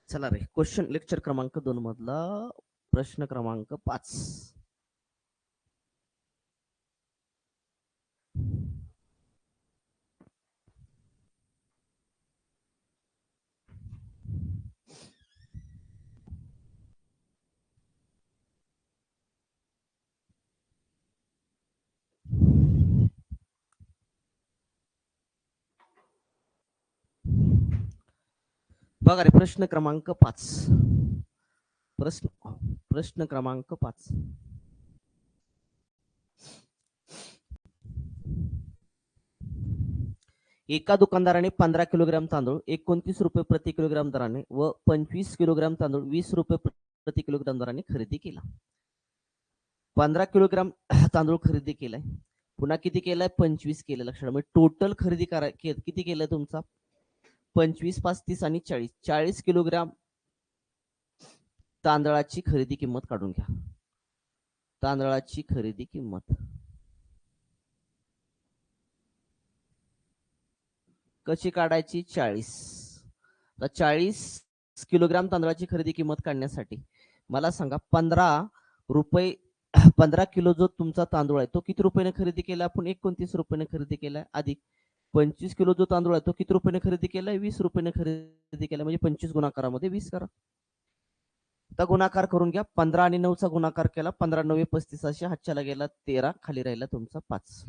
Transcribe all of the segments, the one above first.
चला रे, question lecture क्रमांक 2 मधला प्रश्न क्रमांक 5. बघा रे, प्रश्न क्रमांक 5. प्रश्न क्रमांक 5. एका दुकानदाराने 15 किलोग्राम तांदूळ 29 रुपये प्रति किलोग्राम दराने व 25 किलोग्राम तांदूळ 20 रुपये प्रति किलोग्राम दराने खरेदी केला. 15 किलोग्राम तांदूळ खरेदी केलाय, पुन्हा किती केलाय? 25 केलं. लक्षात, म्हणजे टोटल खरेदी किती केलंय तुमचा? 25, 35 आणि 40. 40 किलोग्राम तांदळाची खरेदी किंमत काढून घ्या. तांदळाची खरेदी किंमत कशी काढायची? 40. तर 40 किलोग्राम तांदळाची खरेदी किंमत काढण्यासाठी मला सांगा, 15 किलो जो तुमचा तांदूळ आहे तो किती रुपयाने खरेदी केला? आपण 29 रुपयाने खरेदी केलाय. अधिक 25 किलो जो तांदूळ आहे तो किती रुपयाने खरेदी केलाय? 20 रुपयाने खरेदी केलाय. म्हणजे 25 गुणाकारामध्ये 20 करा. आता गुणाकार करून घ्या. 15 आणि 9चा गुणाकार केला, 15 9 35, असे हातच्याला गेला 13, खाली राहिला तुमचा 5.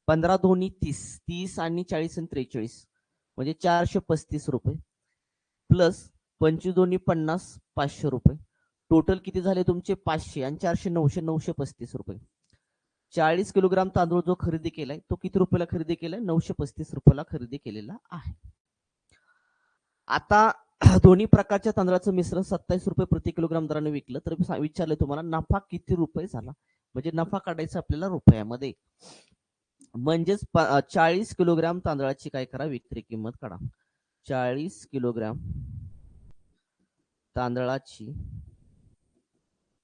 15 दोन्ही 30, 30 आणि 40 आणि 43, म्हणजे 435 रुपये प्लस 25 दोन्ही 50, 500 रुपये. टोटल किती झाले तुमचे? 500 आणि 400 900, 935 रुपये. 40 किलोग्राम तांदूळ जो खरेदी केलाय तो किती रुपयाला खरेदी केलाय? 935 रुपयाला खरेदी केलेला आहे. आता दोन्ही प्रकारच्या तांदळाचं मिश्रण 27 रुपये प्रति किलोग्राम दराने विकलं तर विचारलं तुम्हाला नफा किती रुपये झाला, म्हणजे नफा काढायचा आपल्याला रुपयामध्ये. म्हणजेच 40 किलोग्राम तांदळाची काय करा? विक्री किंमत काढा. 40 किलोग्राम तांदळाची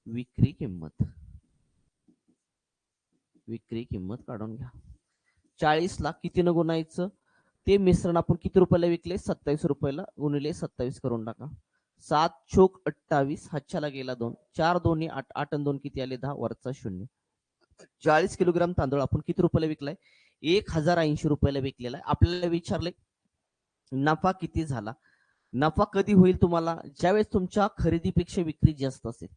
विक्री किंमत काढून घ्या. 40 ला कितीनं गुणायचं? ते मिश्रण आपण किती रुपयाला विकले? 27 रुपयाला. गुणिले 27 करून टाका. 7 चोक 28, हातच्याला गेला 2, 4 दोन्ही 8, 8 आणि 2 किती आले? 10, वरचा 0. 40 किलोग्राम तांदूळ आपण किती रुपयाला विकलाय? 1080 रुपयाला विकलेला आहे. आपल्याला विचारले नफा किती झाला. नफा कधी होईल तुम्हाला? ज्यावेळेस तुमच्या खरेदीपेक्षा विक्री जास्त असेल.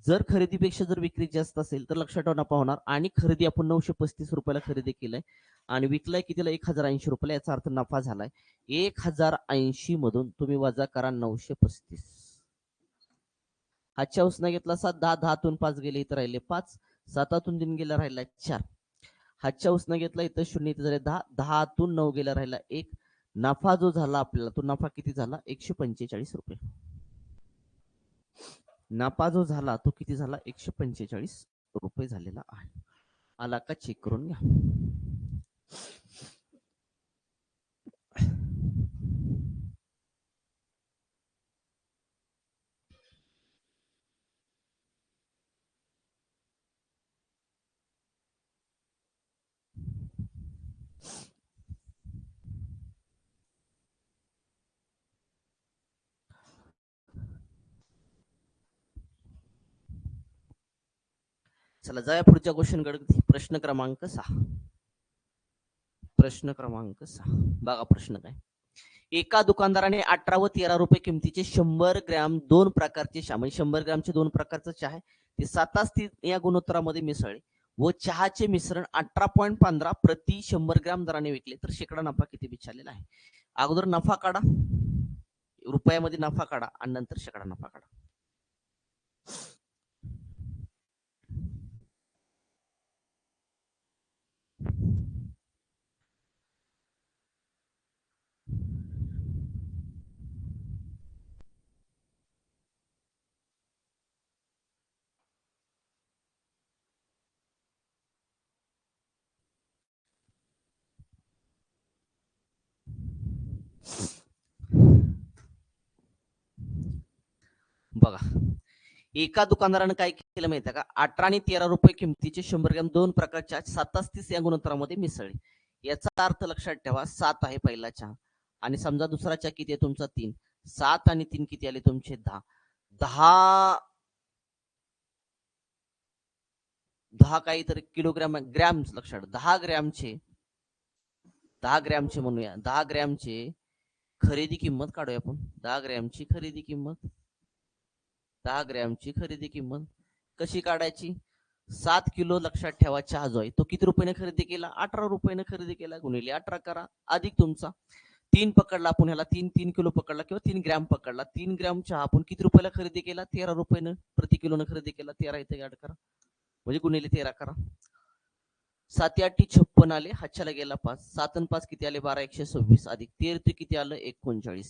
जर खरेदीपेक्षा जर विक्री जास्त असेल तर लक्षात ठेवा नफा होणार. आणि खरेदी आपण 935 रुपयाला खरेदी केलाय आणि विकलाय कितीला? 1080 रुपयाला. याचा अर्थ नफा झालाय 1080 मधून तुम्ही वजा करा 935. हातच्या उसना घेतला 7, 10, 10तून 5 गेले, इथं राहिले 5, 7तून 3 गेला, राहिला 4. हातच्या उसना घेतला, इथं 0, इथं झाले 10, 10तून 9 गेला, राहिला 1. नफा जो झाला आपल्याला तो नफा किती झाला? 145 रुपये. नफा जो झाला तो किती झाला? 145 रुपये झालेला आहे. आला का? चेक करून घ्या. चला जाऊया पुढच्या क्वेश्चनकडे. प्रश्न क्रमांक 6. प्रश्न क्रमांक 6 बघा. प्रश्न काय? एका दुकानदाराने 18 व 13 रुपये किमतीचे 100 ग्रॅम 2 प्रकारचे चहा, म्हणजे 100 ग्रॅमचे 2 प्रकारचा चहा आहे ते 27 या गुणोत्तरामध्ये मिसळले व चहाचे मिश्रण 18.15 प्रति 100 ग्रॅम दराने विकले तर शेकडा नफा किती विचारलेला आहे. अगोदर नफा काढा, रुपयामध्ये नफा काढा आणि नंतर शेकडा नफा काढा. बघा, एका दुकानदाराने काय केलं माहिती आहे का? 18 आणि 13 रुपये किमतीचे 100 ग्रॅम 2 प्रकारच्या 27 या गुणोत्तरामध्ये मिसळले. याचा अर्थ लक्षात ठेवा, 7 आहे पहिला चहा आणि समजा दुसरा चहा किती आहे तुमचा? 3. 7 आणि 3 किती आले तुमचे 10. 10 10 काहीतरी किलोग्राम ग्रॅम लक्षात 10 ग्रॅमचे म्हणूया 10 ग्रॅमचे खरेदी किंमत काढूया आपण 10 ग्रॅमची खरेदी किंमत 10 ग्रॅमची खरेदी किंमत कशी काढायची 7 किलो लक्षात ठेवा चहा जो आहे तो किती रुपयाने खरेदी केला 18 रुपयाने खरेदी केला गुणिले 18 करा अधिक तुमचा 3 पकडला आपण ह्याला 3 किलो पकडला किंवा 3 ग्रॅम पकडला 3 ग्रॅम चहा आपण किती रुपयाला खरेदी केला 13 रुपयानं प्रति किलोनं खरेदी केला 13 इथे ऍड करा म्हणजे गुणिले 13 करा 7×8 = 56 आले हातच्याला गेला 5 7 आणि 5 किती आले 12 126 अधिक 13 किती आलं 39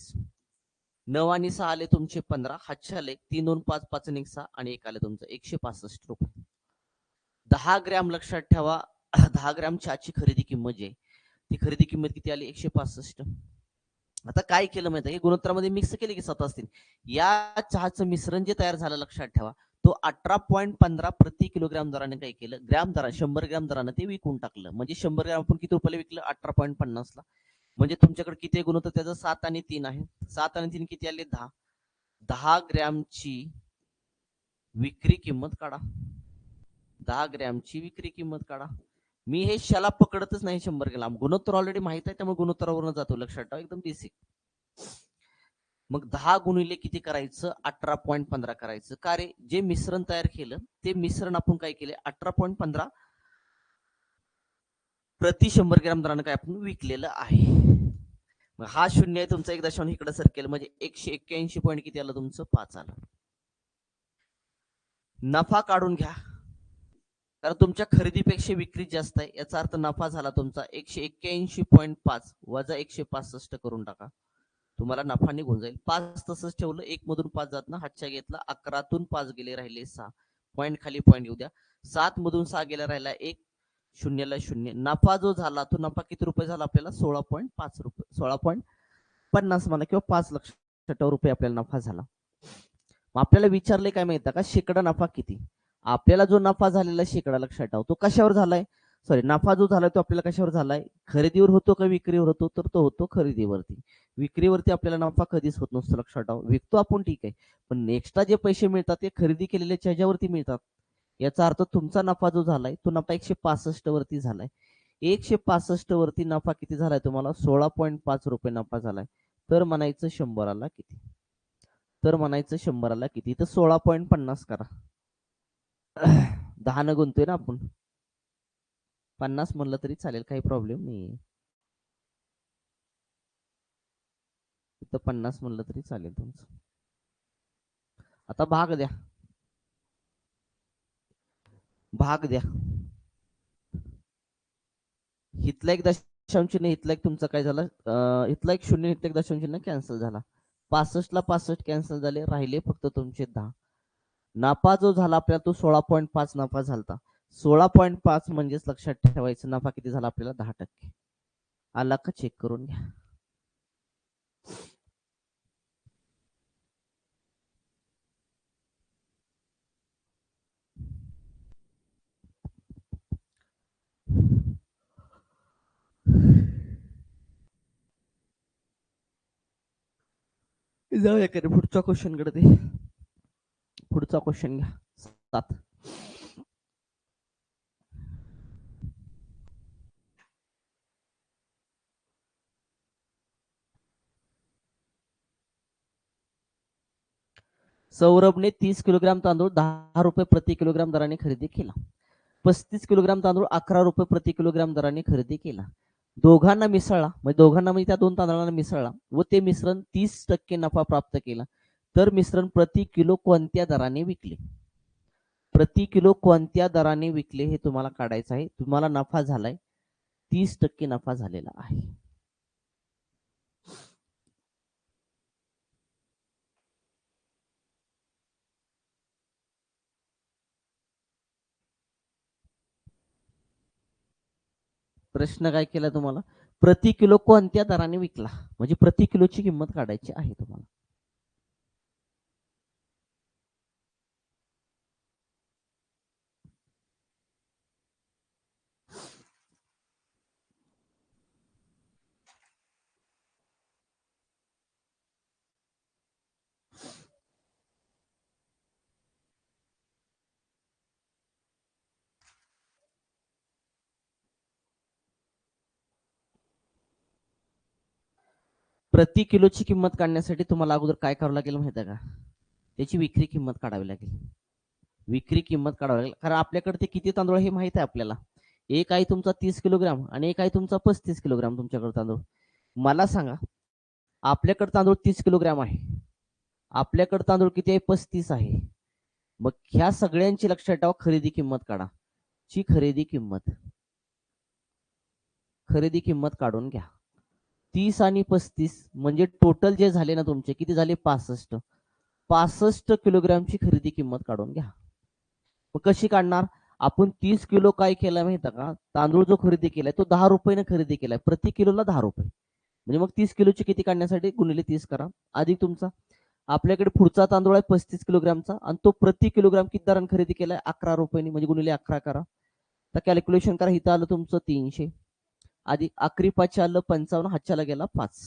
9 आणि 6 आले तुमचे 15 हातच्या आले 3 2 5 5 आणि 6 आणि 1 आले तुमचं 165 रुपये 10 ग्रॅम लक्षात ठेवा 10 ग्रॅम चहाची खरेदी किंमत जी आहे ती खरेदी किंमत किती आली 165 आता काय केलं माहिती हे गुणोत्तरामध्ये मिक्स केले की 7 असतील या चहाचं मिश्रण जे तयार झालं लक्षात ठेवा तो 18.15 प्रति किलोग्राम दराने काय केलं ग्रॅम दरा 100 ग्रॅम दराने ते विकून टाकलं म्हणजे 100 ग्रॅम आपण किती रुपयाला विकलं 18.50 ला म्हणजे तुमच्याकडे किती गुणोत्तर त्याचं 7 आणि 3 आहे 7 आणि 3 किती आले 10 10 ग्रॅमची विक्री किंमत काढा 10 ग्रॅमची विक्री किंमत काढा मी हे शाला पकडतच नाही 100 ग्रॅम गुणोत्तर ऑलरेडी माहित आहे त्यामुळे गुणोत्तरावरून जातो लक्षात ठेवा एकदम बेसिक मग 10 गुणिले किती करायचं 18.15 करायचं का रे जे मिश्रण तयार केलं ते मिश्रण आपण काय केले 18.15 प्रति 100 ग्रॅम दरानं काय आपण विकलेलं आहे मग हा शून्य आहे तुमचा 1 इकडे सरकेल म्हणजे 181 पॉईंट किती आलं तुमचं 5 आलं नफा काढून घ्या कारण तुमच्या खरेदीपेक्षा विक्री जास्त आहे याचा अर्थ नफा झाला तुमचा 181.5 वजा 165 करून टाका तुम्हाला नफा निघून जाईल 5 तसंच ठेवलं 1 मधून 5 जात ना हातच्या घेतला 11तून 5 गेले राहिले 6 पॉईंट खाली पॉईंट येऊ द्या 7 मधून 6 गेला राहिला 1 शून्यला शून्य नफा जो झाला तो नफा किती रुपये झाला आपल्याला 16.5 रुपये 16.50 म्हणा किंवा 5 लक्ष रुपये आपल्याला नफा झाला आपल्याला विचारले काय माहिती का शेकडा नफा किती आपल्याला जो नफा झालेला शेकडा लक्षात ठेवा तो कशावर झालाय सॉरी नफा जो झालाय तो आपल्याला कशावर झालाय खरेदीवर होतो का विक्रीवर होतो तर तो होतो खरेदीवरती विक्रीवरती आपल्याला नफा कधीच होत नसतो लक्षात ठेवा विकतो आपण ठीक आहे पण एक्स्ट्रा जे पैसे मिळतात ते खरेदी केलेल्या ह्याच्यावरती मिळतात याचा अर्थ तुमचा नफा जो झालाय तो नफा 165 वरती झालाय 165 वरती नफा किती झालाय तुम्हाला 16.5 रुपये नफा झालाय तर म्हणायचं 100 किती तर म्हणायचं 100 किती तर 16.50 करा 10 न गुंतोय ना आपण 50 म्हणलं तरी चालेल काही प्रॉब्लेम नाही इथं 50 म्हणलं तरी चालेल तुमचं आता भाग द्या इथला एक दशांश चिन्ह इथला एक तुमचा काय झाला इथला एक शून्य इथला एक दशांश चिन्ह कॅन्सल झाला 65 ला 65 कॅन्सल झाले राहिले फक्त तुमचे 10 नफा जो झाला आपल्याला तो 16.5 नफा झाला 16.5 म्हणजेच लक्षात ठेवायचं नफा किती झाला आपल्याला 10% आला का चेक करून घ्या जाऊया का पुढच्या क्वेश्चन कडे ते पुढचा क्वेश्चन घ्या 7 सौरभने 30 किलोग्राम तांदूळ 10 रुपये प्रति किलोग्राम दराने खरेदी केला 35 किलोग्राम तांदूळ 11 रुपये प्रति किलोग्राम दराने खरेदी केला दोघांना मिसळला म्हणजे दोघांना म्हणजे त्या दोन तांदळांना मिसळला व ते मिश्रण 30% नफा प्राप्त केला तर मिश्रण प्रति किलो कोणत्या दराने विकले प्रति किलो कोणत्या दराने विकले हे तुम्हाला काढायचं आहे तुम्हाला नफा झालाय 30% नफा झालेला आहे प्रश्न काय केला तुम्हाला प्रति किलो कोणत्या दराने विकला म्हणजे प्रति किलोची किंमत काढायची आहे तुम्हाला प्रति किलोची किंमत काढण्यासाठी तुम्हाला अगोदर काय करावं लागेल माहिती आहे का? त्याची विक्री किंमत काढावी लागेल. विक्री किंमत काढावी लागेल, कारण आपल्याकडे ते किती तांदूळ हे माहित आहे आपल्याला. एक आहे तुमचा 30 किलोग्राम आणि एक आहे तुमचा 35 किलोग्राम तुमच्याकडे तांदूळ. मला सांगा, आपल्याकडे तांदूळ 30 किलोग्राम आहे, आपल्याकडे तांदूळ किती आहे? 35 आहे. मग ह्या सगळ्यांची लक्षात ठेवा, खरेदी किंमत काढा. ची खरेदी किंमत काढून घ्या. 30 आणि 35 म्हणजे टोटल जे झाले ना तुमचे, किती झाले? 65 किलोग्रामची खरेदी किंमत काढून घ्या. मग कशी काढणार? आपण 30 किलो काय केलं माहिती का? तांदूळ जो खरेदी केलाय तो 10 रुपयाने खरेदी केलाय, प्रति किलोला 10 रुपये. म्हणजे मग 30 किलोची किती काढण्यासाठी गुणिले 30 करा, अधिक तुमचा आपल्याकडे पुढचा तांदूळ आहे 35 किलोग्रामचा आणि तो प्रति किलोग्राम किती दराने खरेदी केलाय? 11 रुपयांनी, म्हणजे गुणिले 11 करा. तर कॅल्क्युलेशन करा, इथं आलं तुमचं 300, अधिक 11 पाचशे आलं 55, हातच्याला गेला 5,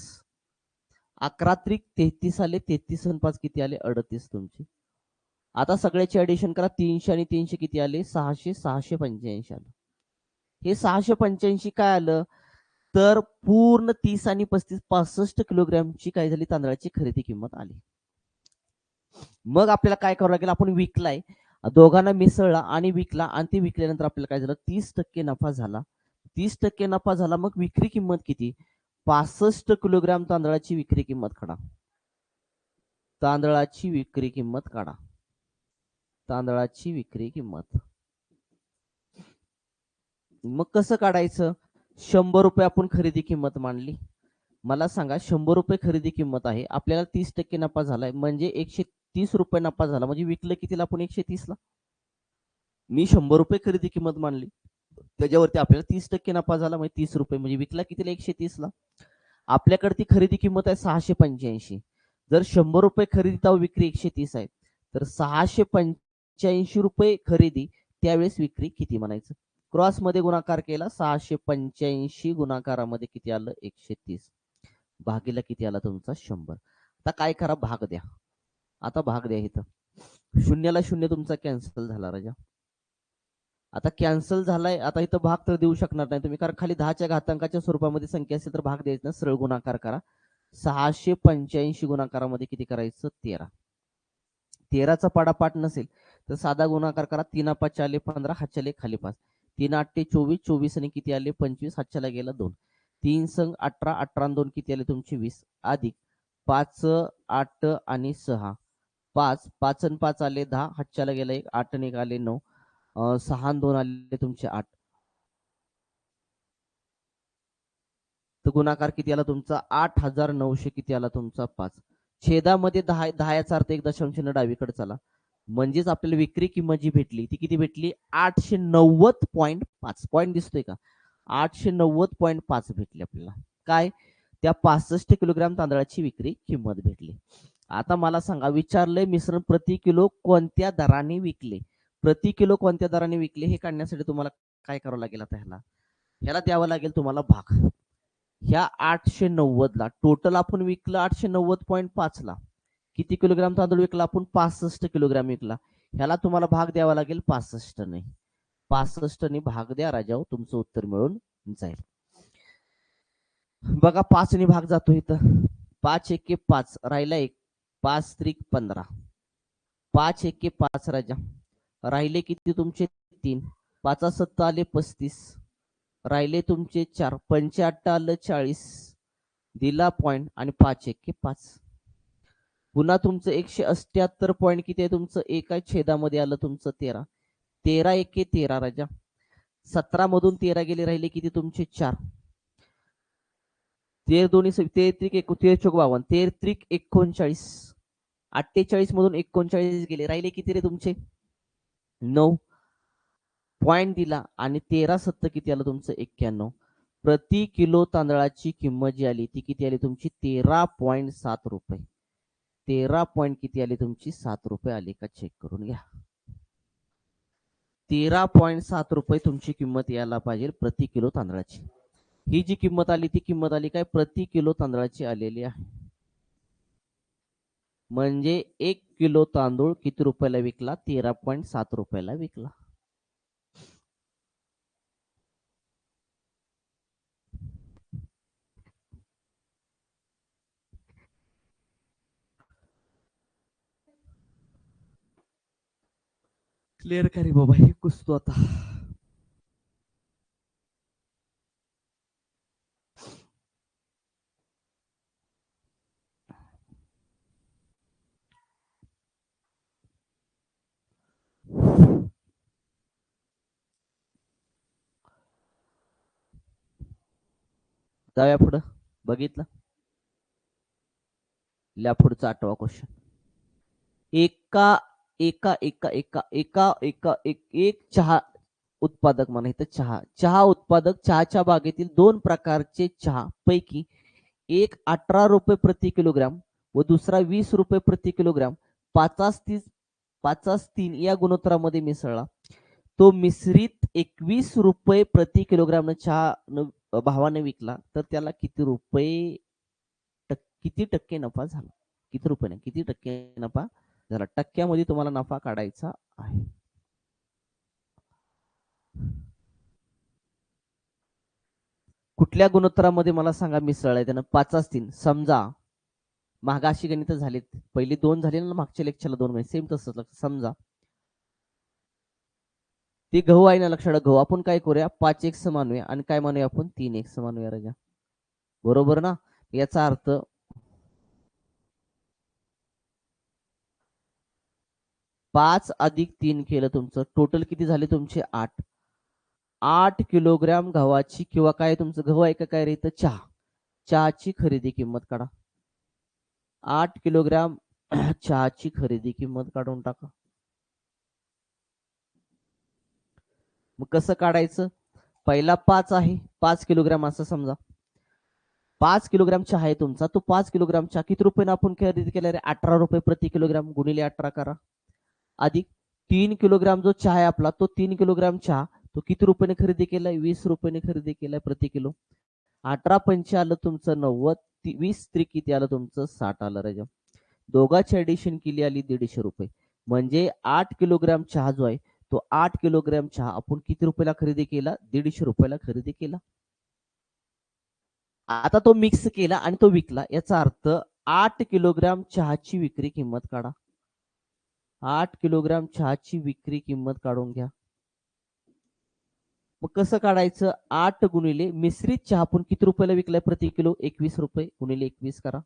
11 त्रिक 33 आले, 33 आणि 5 किती आले? 38 तुमची. आता सगळ्याची ऍडिशन करा, 300 आणि 300 किती आले? 600, 685 आलं. हे 685 काय आलं? तर पूर्ण 30 आणि 35 65 किलोग्रामची काय झाली? तांदळाची खरेदी किंमत आली. मग आपल्याला काय करावं लागेल? आपण विकलाय, दोघांना मिसळला आणि विकला, आणि ते विकल्यानंतर आपल्याला काय झालं? 30% नफा झाला. 30% नफा झाला. मग विक्री किंमत किती? 65 किलोग्राम तांदळाची विक्री किंमत काढा. तांदळाची विक्री किंमत काढा. तांदळाची विक्री किंमत मग कसं काढायचं? 100 रुपये आपण खरेदी किंमत मांडली. मला सांगा, 100 रुपये खरेदी किंमत आहे, आपल्याला 30% नफा झालाय, म्हणजे 130 रुपये नफा झाला. म्हणजे विकलं कितीला आपण? 130 ला. मी 100 रुपये खरेदी किंमत मांडली, त्याच्यावरती आपल्याला 30% नफा झाला, म्हणजे 30 रुपये, म्हणजे विकला कितीला? 130 ला. आपल्याकडे ती खरेदी किंमत आहे 685. जर 100 रुपये खरेदी विक्री 130 आहे, तर 685 रुपये खरेदी, त्यावेळेस विक्री किती म्हणायचं? क्रॉस मध्ये गुणाकार केला, 685 गुणाकारामध्ये किती आलं? 130, भागीला किती आला तुमचा? 100. आता काय करा? भाग द्या. आता भाग द्या. इथं शून्याला शून्य तुमचा कॅन्सल झाला राजा. आता कॅन्सल झालाय. आता इथं भाग तर देऊ शकणार नाही तुम्ही, कारण खाली 10च्या घातांकाच्या स्वरूपामध्ये संख्या असेल तर भाग द्यायचा, सरळ गुणाकार करा. 685 गुणाकारामध्ये किती करायचं? 13. 13चा पाडापाठ नसेल तर साधा गुणाकार करा. 3 5 आले 15, हातच्याले खाली 5, 3 8 24, 24 आणि किती आले? 25, हातच्याला गेला 2, 3 संग 18, 18 आणि 2 किती आले तुमचे? 20, अधिक 5 8 आणि 6, 5 5 आणि 5 आले 10, हातच्याला गेला 1, 8 आणि 1 आले 9, 6 आणि 2 आले तुमचे 8. तर गुणाकार किती आला तुमचा? 8900 किती आला तुमचा? 5. छेदामध्ये 10, 10 याचा अर्थ एक दशांश डावीकडे चला, म्हणजेच आपल्याला विक्री किंमत जी भेटली ती किती भेटली? 890.5. पॉईंट दिसतोय का? 890.5 भेटली आपल्याला. काय? त्या 65 किलोग्राम तांदळाची विक्री किंमत भेटली. आता मला सांगा, विचारलंय मिश्रण प्रति किलो कोणत्या दराने विकले. प्रति किलो कोणत्या दराने विकले हे काढण्यासाठी तुम्हाला काय करावं लागेल? आता ह्याला द्यावं लागेल तुम्हाला भाग. ह्या 890 ला टोटल आपण विकलं 890.5 ला. किती किलोग्राम तांदूळ विकला आपण? 65 किलोग्राम विकला. ह्याला तुम्हाला भाग द्यावा लागेल 65 ने. 65 ने भाग द्या राजाओ, तुमचं उत्तर मिळून जाईल. बघा 5 ने भाग जातो इथं. 5 एके 5 राहिला 1, 5 त्रिक 15, 5 एके 5 राजा, राहिले किती तुमचे? 3, 5 7 आले 35, राहिले तुमचे 4, 5 8 आलं 40, दिला पॉइंट आणि 5 एके 5. पुन्हा तुमचं 178 पॉईंट किती आहे तुमचं? एका छेदामध्ये आलं तुमचं 13, 13 एके 13 राजा, 17 मधून 13 गेले, राहिले किती तुमचे? 4, 13 दोन्ही 13 त्रिक 13 चौक 52, 13 त्रिक 39, 48 मधून 39 गेले, राहिले किती रे तुमचे? 9. पॉइंट दिला आणि 13 7 किती आलं तुमचं? 91. प्रति किलो तांदळाची किंमत जी आली ती किती आली तुमची? 13.7 रुपये. 13 पॉईंट किती आली तुमची? 7 रुपये आली का? चेक करून घ्या. 13.7 रुपये तुमची किंमत यायला पाहिजे प्रति किलो तांदळाची. ही जी किंमत आली ती किंमत आली काय? प्रति किलो तांदळाची आलेली आहे. म्हणजे 1 किलो तांदूळ किती रुपयाला विकला? 13.7 रुपयाला विकला. क्लिअर का रे बाबा, हे कुसतो आता. जाऊया पुढं. बघितलं, ल्या पुढचा 8वा क्वेश्चन. एका एका एका एका एका एका एक एक चहा उत्पादक म्हणा इथं चहा उत्पादक चहाच्या बागेतील 2 प्रकारचे चहा पैकी एक 18 रुपये प्रति किलोग्राम व दुसरा 20 रुपये प्रति किलोग्राम 5-3 या गुणोत्तरामध्ये मिसळला. तो मिश्रित 21 रुपये प्रति किलोग्राम चहा भावाने विकला तर त्याला किती टक्के नफा झाला? किती रुपये नाही, किती टक्के नफा झाला? टक्क्यामध्ये तुम्हाला नफा काढायचा आहे. कुठल्या गुणोत्तरामध्ये मला सांगा मिसळलाय त्यानं? 5-3. समजा मागाशी गणित झालीत, पहिली 2 झाली ना मागच्या लेक्चरला 2 महिने, सेम तसंच. समजा ते गहू आहे ना, लक्षात गहू. आपण काय करूया, 5x मानूया आणि काय मानूया आपण, 3x मानूया राजा. बरोबर ना? याचा अर्थ 5+3 केलं तुमचं टोटल किती झाले तुमचे 8. 8 किलोग्राम गव्हाची किंवा काय तुमचं गहू आहे का काय रे इथं, चहाची खरेदी किंमत काढा. 8 किलोग्राम चहाची खरेदी किंमत काढून टाका. मग कसं काढायचं? पहिला 5 आहे, 5 किलोग्राम असं समजा. 5 किलोग्राम चहा आहे तुमचा, तो 5 किलोग्राम चहा किती रुपयाने आपण खरेदी केला रे? 18 रुपये प्रति किलोग्राम गुणिले 18 करा. अधिक 3 किलोग्राम जो चहा आहे आपला, तो 3 किलोग्राम चहा तो किती रुपयाने खरेदी केलाय? 20 रुपयाने खरेदी केलाय प्रति किलो. 18×5 आलं तुमचं 90, 20 किती आलं तुमचं 60 आलं राजा. दोघांची ऍडिशन केली आली 150 रुपये. म्हणजे 8 किलोग्राम चहा जो आहे तो 8 किलोग्राम चहा आपण किती रुपयाला खरेदी केला? 150 रुपयाला खरेदी केला. आता तो मिक्स केला आणि तो विकला. याचा अर्थ 8 किलोग्राम चहाची विक्री किंमत काढा. 8 किलोग्राम चहाची विक्री किंमत काढून घ्या. मग कसं काढायचं? 8 गुणिले मिश्रित चहा आपण किती रुपयाला विकलाय प्रति किलो? 21 रुपये गुणिले 21 करा.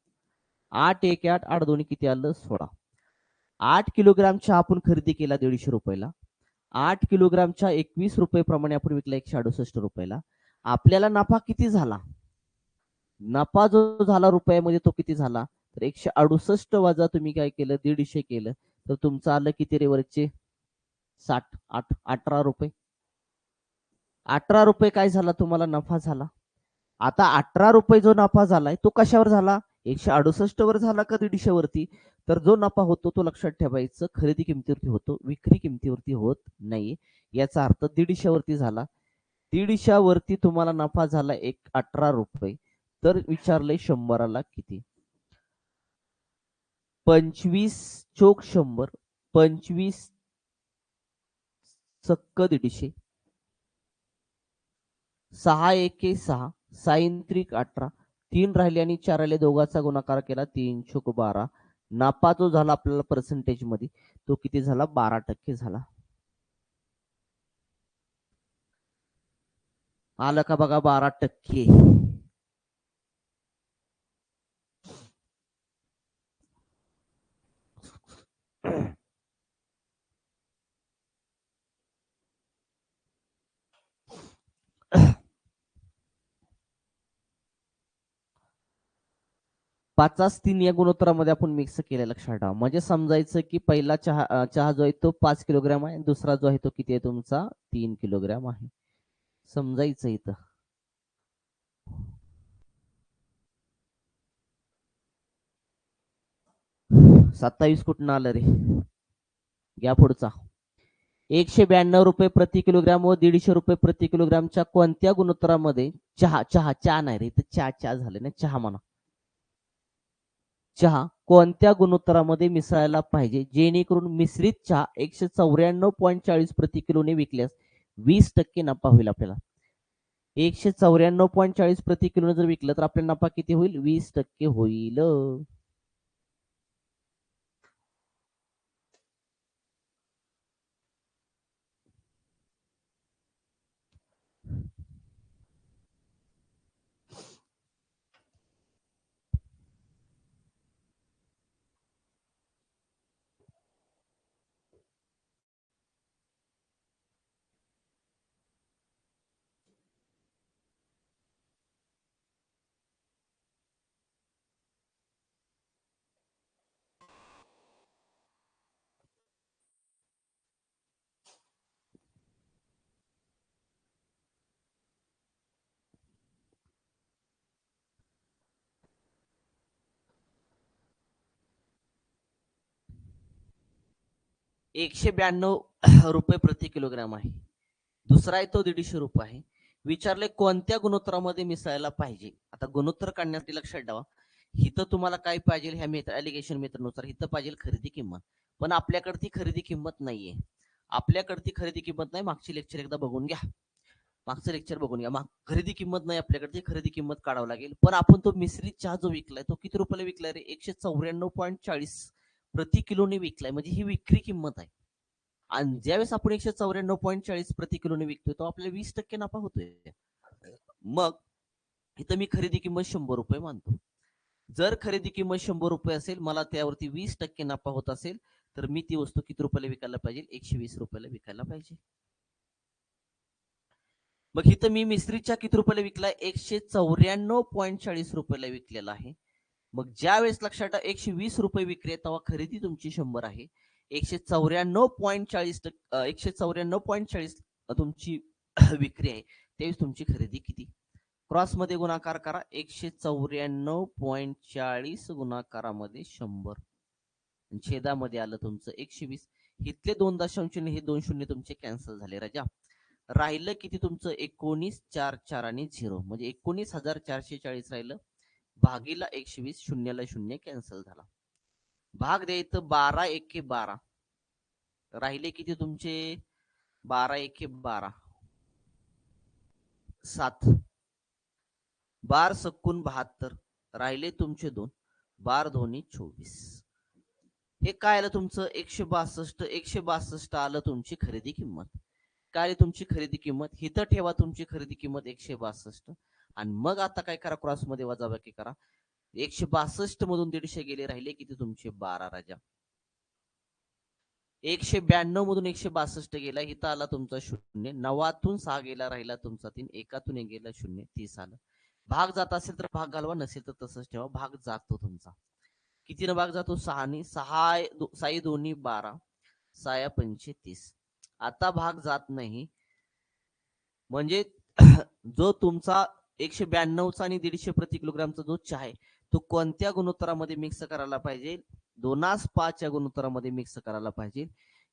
8×1 8, 8×2 किती आलं? 16. 8 किलोग्राम चहा आपण खरेदी केला 150 रुपयाला. 8 किलोग्रामच्या 21 रुपये प्रमाणे आपण विकला 168 रुपयाला. आपल्याला नफा किती झाला? नफा जो झाला रुपयामध्ये तो किती झाला? तर 168 वजा तुम्ही काय केलं? 150 केलं तर तुमचं आलं किती रे वरचे? 60. 18 रुपये. 18 रुपये काय झाला तुम्हाला नफा झाला. आता 18 रुपये जो नफा झालाय तो कशावर झाला? 168 वर झाला का 150 वरती? तर जो नफा होतो तो लक्षात ठेवायचं खरेदी किमतीवरती होतो, विक्री किमतीवरती होत नाही. याचा अर्थ 150 वरती झाला. 150 वरती तुम्हाला नफा झाला 18 रुपये. तर विचारलंय 100ला किती? 25 चोक 100, 25 चक्क 150, 6×1 6, 6×3 18, 3 राहिले आणि 4 राहिले, दोघांचा गुणाकार केला 3 चोक 12. नफा जो झाला आपल्याला पर्सेंटेज मध्ये तो किती झाला? 12% झाला. आलं का बघा? 12%. 5×3 या गुणोत्तरामध्ये आपण मिक्स केलं, लक्षात ठेवा. म्हणजे समजायचं की पहिला चहा जो आहे तो 5 किलोग्राम आहे, दुसरा जो आहे तो किती आहे तुमचा? 3 किलोग्राम आहे. समजायचं इथं. सत्तावीस कुठून आलं रे? घ्या पुढचा. 192 रुपये प्रति किलोग्राम व 150 रुपये प्रति किलोग्रामच्या कोणत्या गुणोत्तरामध्ये चहा नाही रे, इथं चहा झाले ना, चहा म्हणा. चहा कोणत्या गुणोत्तरामध्ये मिसळायला पाहिजे जेणेकरून मिश्रित चहा 194.40 प्रति किलोने विकल्यास 20% नफा होईल आपल्याला? 194.40 प्रति किलोने जर विकलं तर आपल्याला नफा किती होईल? 20% होईल. 192 रुपये प्रति किलोग्राम आहे. दुसरा आहे तो 150 रुपये आहे. विचारले कोणत्या गुणोत्तरामध्ये मिसळायला पाहिजे. आता गुणोत्तर काढण्यासाठी लक्षात ठेवा, इथं तुम्हाला काय पाहिजे ह्या मेथड ॲलिगेशन मेथडनुसार इथं पाहिजे खरेदी किंमत, पण आपल्याकडे ती खरेदी किंमत नाहीये. आपल्याकडे ती खरेदी किंमत नाही. मागची लेक्चर एकदा बघून घ्या. मागचं लेक्चर बघून घ्या. खरेदी किंमत नाही आपल्याकडे, ती खरेदी किंमत काढावं लागेल. पण आपण तो मिश्रित चहा जो विकलाय तो किती रुपयाला विकलाय रे? 194.40 प्रति किलोने विकलाय, म्हणजे ही विक्री किंमत आहे. आणि ज्यावेळेस आपण 194.40 प्रति किलोने विकतोय तो आपल्याला 20% नफा होतोय. मग इथं मी खरेदी किंमत 100 रुपये मानतो. जर खरेदी किंमत 100 रुपये असेल, मला त्यावरती 20% नफा होत असेल, तर मी ती वस्तू किती रुपयाला विकायला पाहिजे? 120 रुपयाला विकायला पाहिजे. मग इथं मी मिश्रीच्या किती रुपयाला विकलाय? 194.40 रुपयाला विकलेला आहे. मग ज्या वेळेस लक्षात 120 रुपये विक्री आहे तेव्हा खरेदी तुमची 100 आहे. 194.40 तुमची विक्री आहे, त्यावेळेस तुमची खरेदी किती? क्रॉस मध्ये गुणाकार करा. 194.40 गुणाकारामध्ये 100, छेदामध्ये आलं तुमचं 120. इथले 2 दशांश हे 2 शून्य तुमचे कॅन्सल झाले राजा. राहिलं किती तुमचं? 19,4,4 आणि 0, म्हणजे 19,440 राहिलं. भागीला 120, शून्याला शून्य कॅन्सल झाला. भाग द्यायचं 12 एके 12, राहिले किती तुमचे? 12 एके 12, 7. 12 सक्कून 72, राहिले तुमचे 2. 12 दोन्ही 24. हे काय आलं तुमचं? 162. 162 आलं तुमची खरेदी किंमत. काय तुमची खरेदी किंमत? इथं ठेवा तुमची खरेदी किंमत 162, आणि मग आता काय करा? क्रॉस मध्ये वजाबाकी करा. 162 मधून 150 गेले, राहिले किती तुमचे? 12 राजा. 192 मधून 162 गेला, इथं आला तुमचा 0. 9तून 6 गेला, राहिला तुमचा 3. 1तून 1 गेला 0, 30 आलं. भाग जात असेल तर भाग घालवा, नसेल तर तसंच ठेवा. भाग जातो तुमचा. कितीनं भाग जातो? 6 6 दोन्ही 12, 6 पंचे 30. आता भाग जात नाही, म्हणजे जो तुमचा 192चा आणि 150 प्रति किलोग्रामचा जो चहा आहे तो कोणत्या गुणोत्तरामध्ये मिक्स करायला पाहिजे? 2:5 या गुणोत्तरामध्ये मिक्स करायला पाहिजे,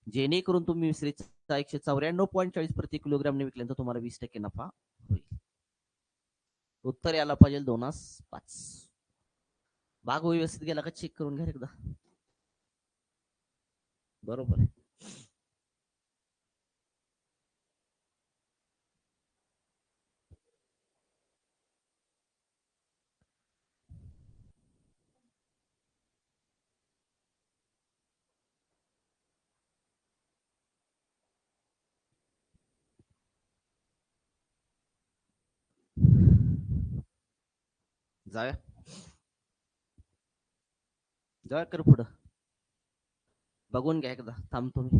जेणेकरून तुम्ही मिश्रीचा 194.40 प्रति किलोग्रामने विकल्यानंतर तुम्हाला 20% नफा होईल. उत्तर यायला पाहिजे 2:5. भाग व्यवस्थित गेला का चेक करून घ्या एकदा. बरोबर आहे. जाऊया जाऊया कर पुढं. बघून घ्या एकदा, थांबतो मी.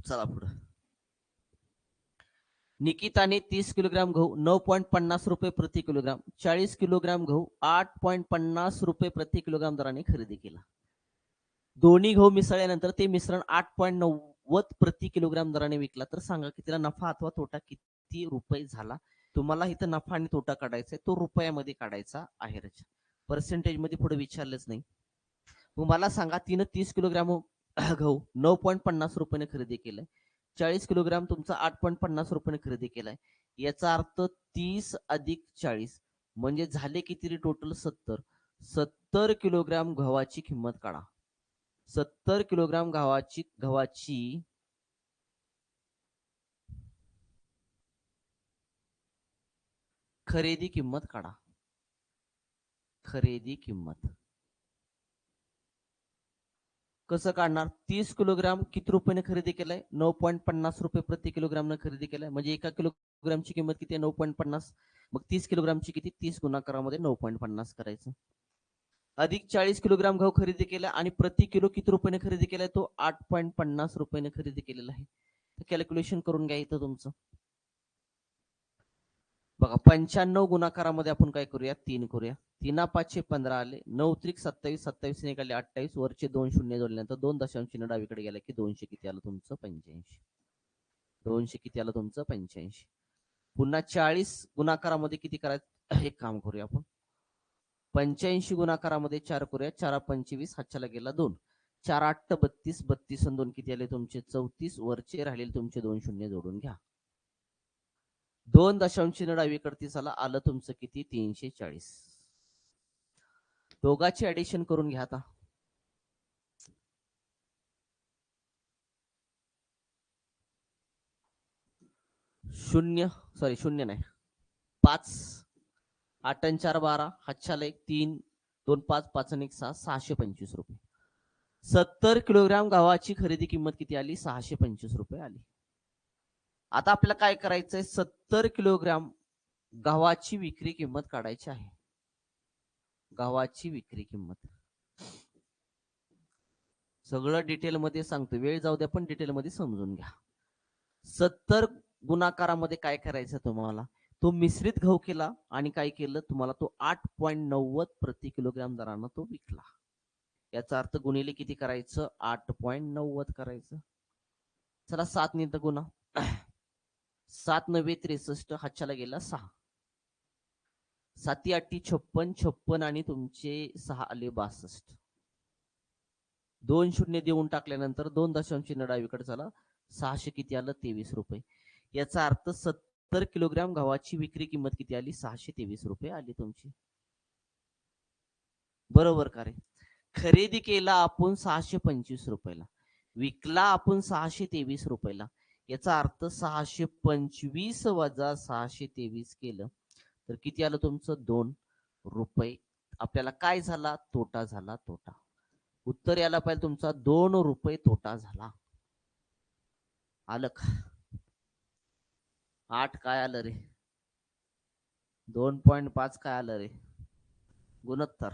चला पुढं. निकिताने 30 किलोग्राम गहू 9.50 रुपये प्रति किलोग्राम, 40 किलोग्राम गहू 8.50 रुपये प्रति किलोग्राम दराने खरेदी केला. दोन्ही गहू मिसळल्यानंतर ते मिश्रण 8.90 प्रति किलोग्राम दराने विकला, तर सांगा की तिला नफा अथवा तोटा किती रुपये झाला? तुम्हाला इथं नफा आणि तोटा काढायचा आहे, तो रुपयामध्ये काढायचा आहे. पर्सेंटेज मध्ये पुढे विचारलंच नाही. मग मला सांगा, तिनं 30 किलोग्राम गहू 9.50 रुपयाने खरेदी केलाय, 40 किलोग्राम तुमचा 8.50 रुपयाने खरेदी केलाय. याचा अर्थ 30 अधिक 40 म्हणजे झाले किती रे? टोटल 70. 70 किलोग्राम गव्हाची किंमत काढा. 70 किलोग्राम गव्हाची खरेदी किंमत काढा. खरेदी किंमत कसं काढणार? 30 किलोग्राम किती रुपयाने खरेदी केलाय? 9.50 रुपये प्रति किलोग्राम खरेदी केलाय, म्हणजे 1 किलोग्रामची किंमत किती आहे? 9.50. मग 30 किलोग्रामची किती? 30 गुणाकारामध्ये 9.50 करायचं. अधिक 40 किलोग्राम गहू खरेदी केला आणि प्रति किलो किती रुपयाने खरेदी केलाय तो 8.50 रुपयाने खरेदी केलेला आहे. कॅल्क्युलेशन करून घ्या इथं तुमचं. बघा 95 गुणाकारामध्ये आपण काय करूया 3 करूया. 3×5 = 15 आले. 9 त्रिक 27, 27 निघाले 28, वरचे 2 शून्य जोडल्यानंतर 2 दशांश चिन्ह डावीकडे गेला की 200 किती आलं तुमचं 85. 200 किती आलं तुमचं 85. पुन्हा 40 गुणाकारामध्ये किती करायचं एक काम करूया आपण. 85 गुणाकारामध्ये 4 करूया. 4×25 हातच्याला गेला 2. 4×8 32, 32 आणि 2 किती आले तुमचे 34, वरचे राहिलेले तुमचे 2 शून्य जोडून घ्या. 2 दशांश चिन्ह डावीकडे चला आलं तुमचं किती 340. दोघांची ऍडिशन करून घ्या आता. शून्य नाही 5, 8 आणि 4 12, हातच्याला 1 3, 2 5, 5 आणि 1 6, 625 रुपये. 70 किलोग्राम गव्हाची खरेदी किंमत किती आली 625 रुपये आली. आता आपल्याला काय करायचंय 70 किलोग्राम गव्हाची विक्री किंमत काढायची आहे. गव्हाची विक्री किंमत सगळं डिटेल मध्ये सांगतो, वेळ जाऊ द्या पण डिटेल मध्ये समजून घ्या. 70 गुणाकारामध्ये काय करायचं तुम्हाला, तो मिश्रित गहू केला आणि काय केलं तुम्हाला तो 8.90 प्रति किलोग्राम दरानं तो विकला. याचा अर्थ गुणिले किती करायचं 8.90 करायचं. चला 7 ने गुणा 7 9 63, हातच्याला गेला 6, 7 8 56, 56 आणि तुमचे 6 आले 62. 2 शून्य देऊन टाकल्यानंतर 2 दशांश चिन्ह डावीकडे चला 600 किती आलं 23 रुपये. याचा अर्थ 70 किलोग्राम गव्हाची विक्री किंमत किती आली 623 रुपये आली तुमची. बरोबर का रे. खरेदी केला आपण 625 रुपयाला, विकला आपण 623 रुपयाला. याचा अर्थ 625 वजा 623 केलं तर किती आलं तुमचं 2 रुपये. आपल्याला काय झाला तोटा झाला. तोटा उत्तर यायला पाहिजे तुमचा 2 रुपये तोटा झाला. आलं का 8 काय आलं रे 2.5 काय आलं रे गुणोत्तर.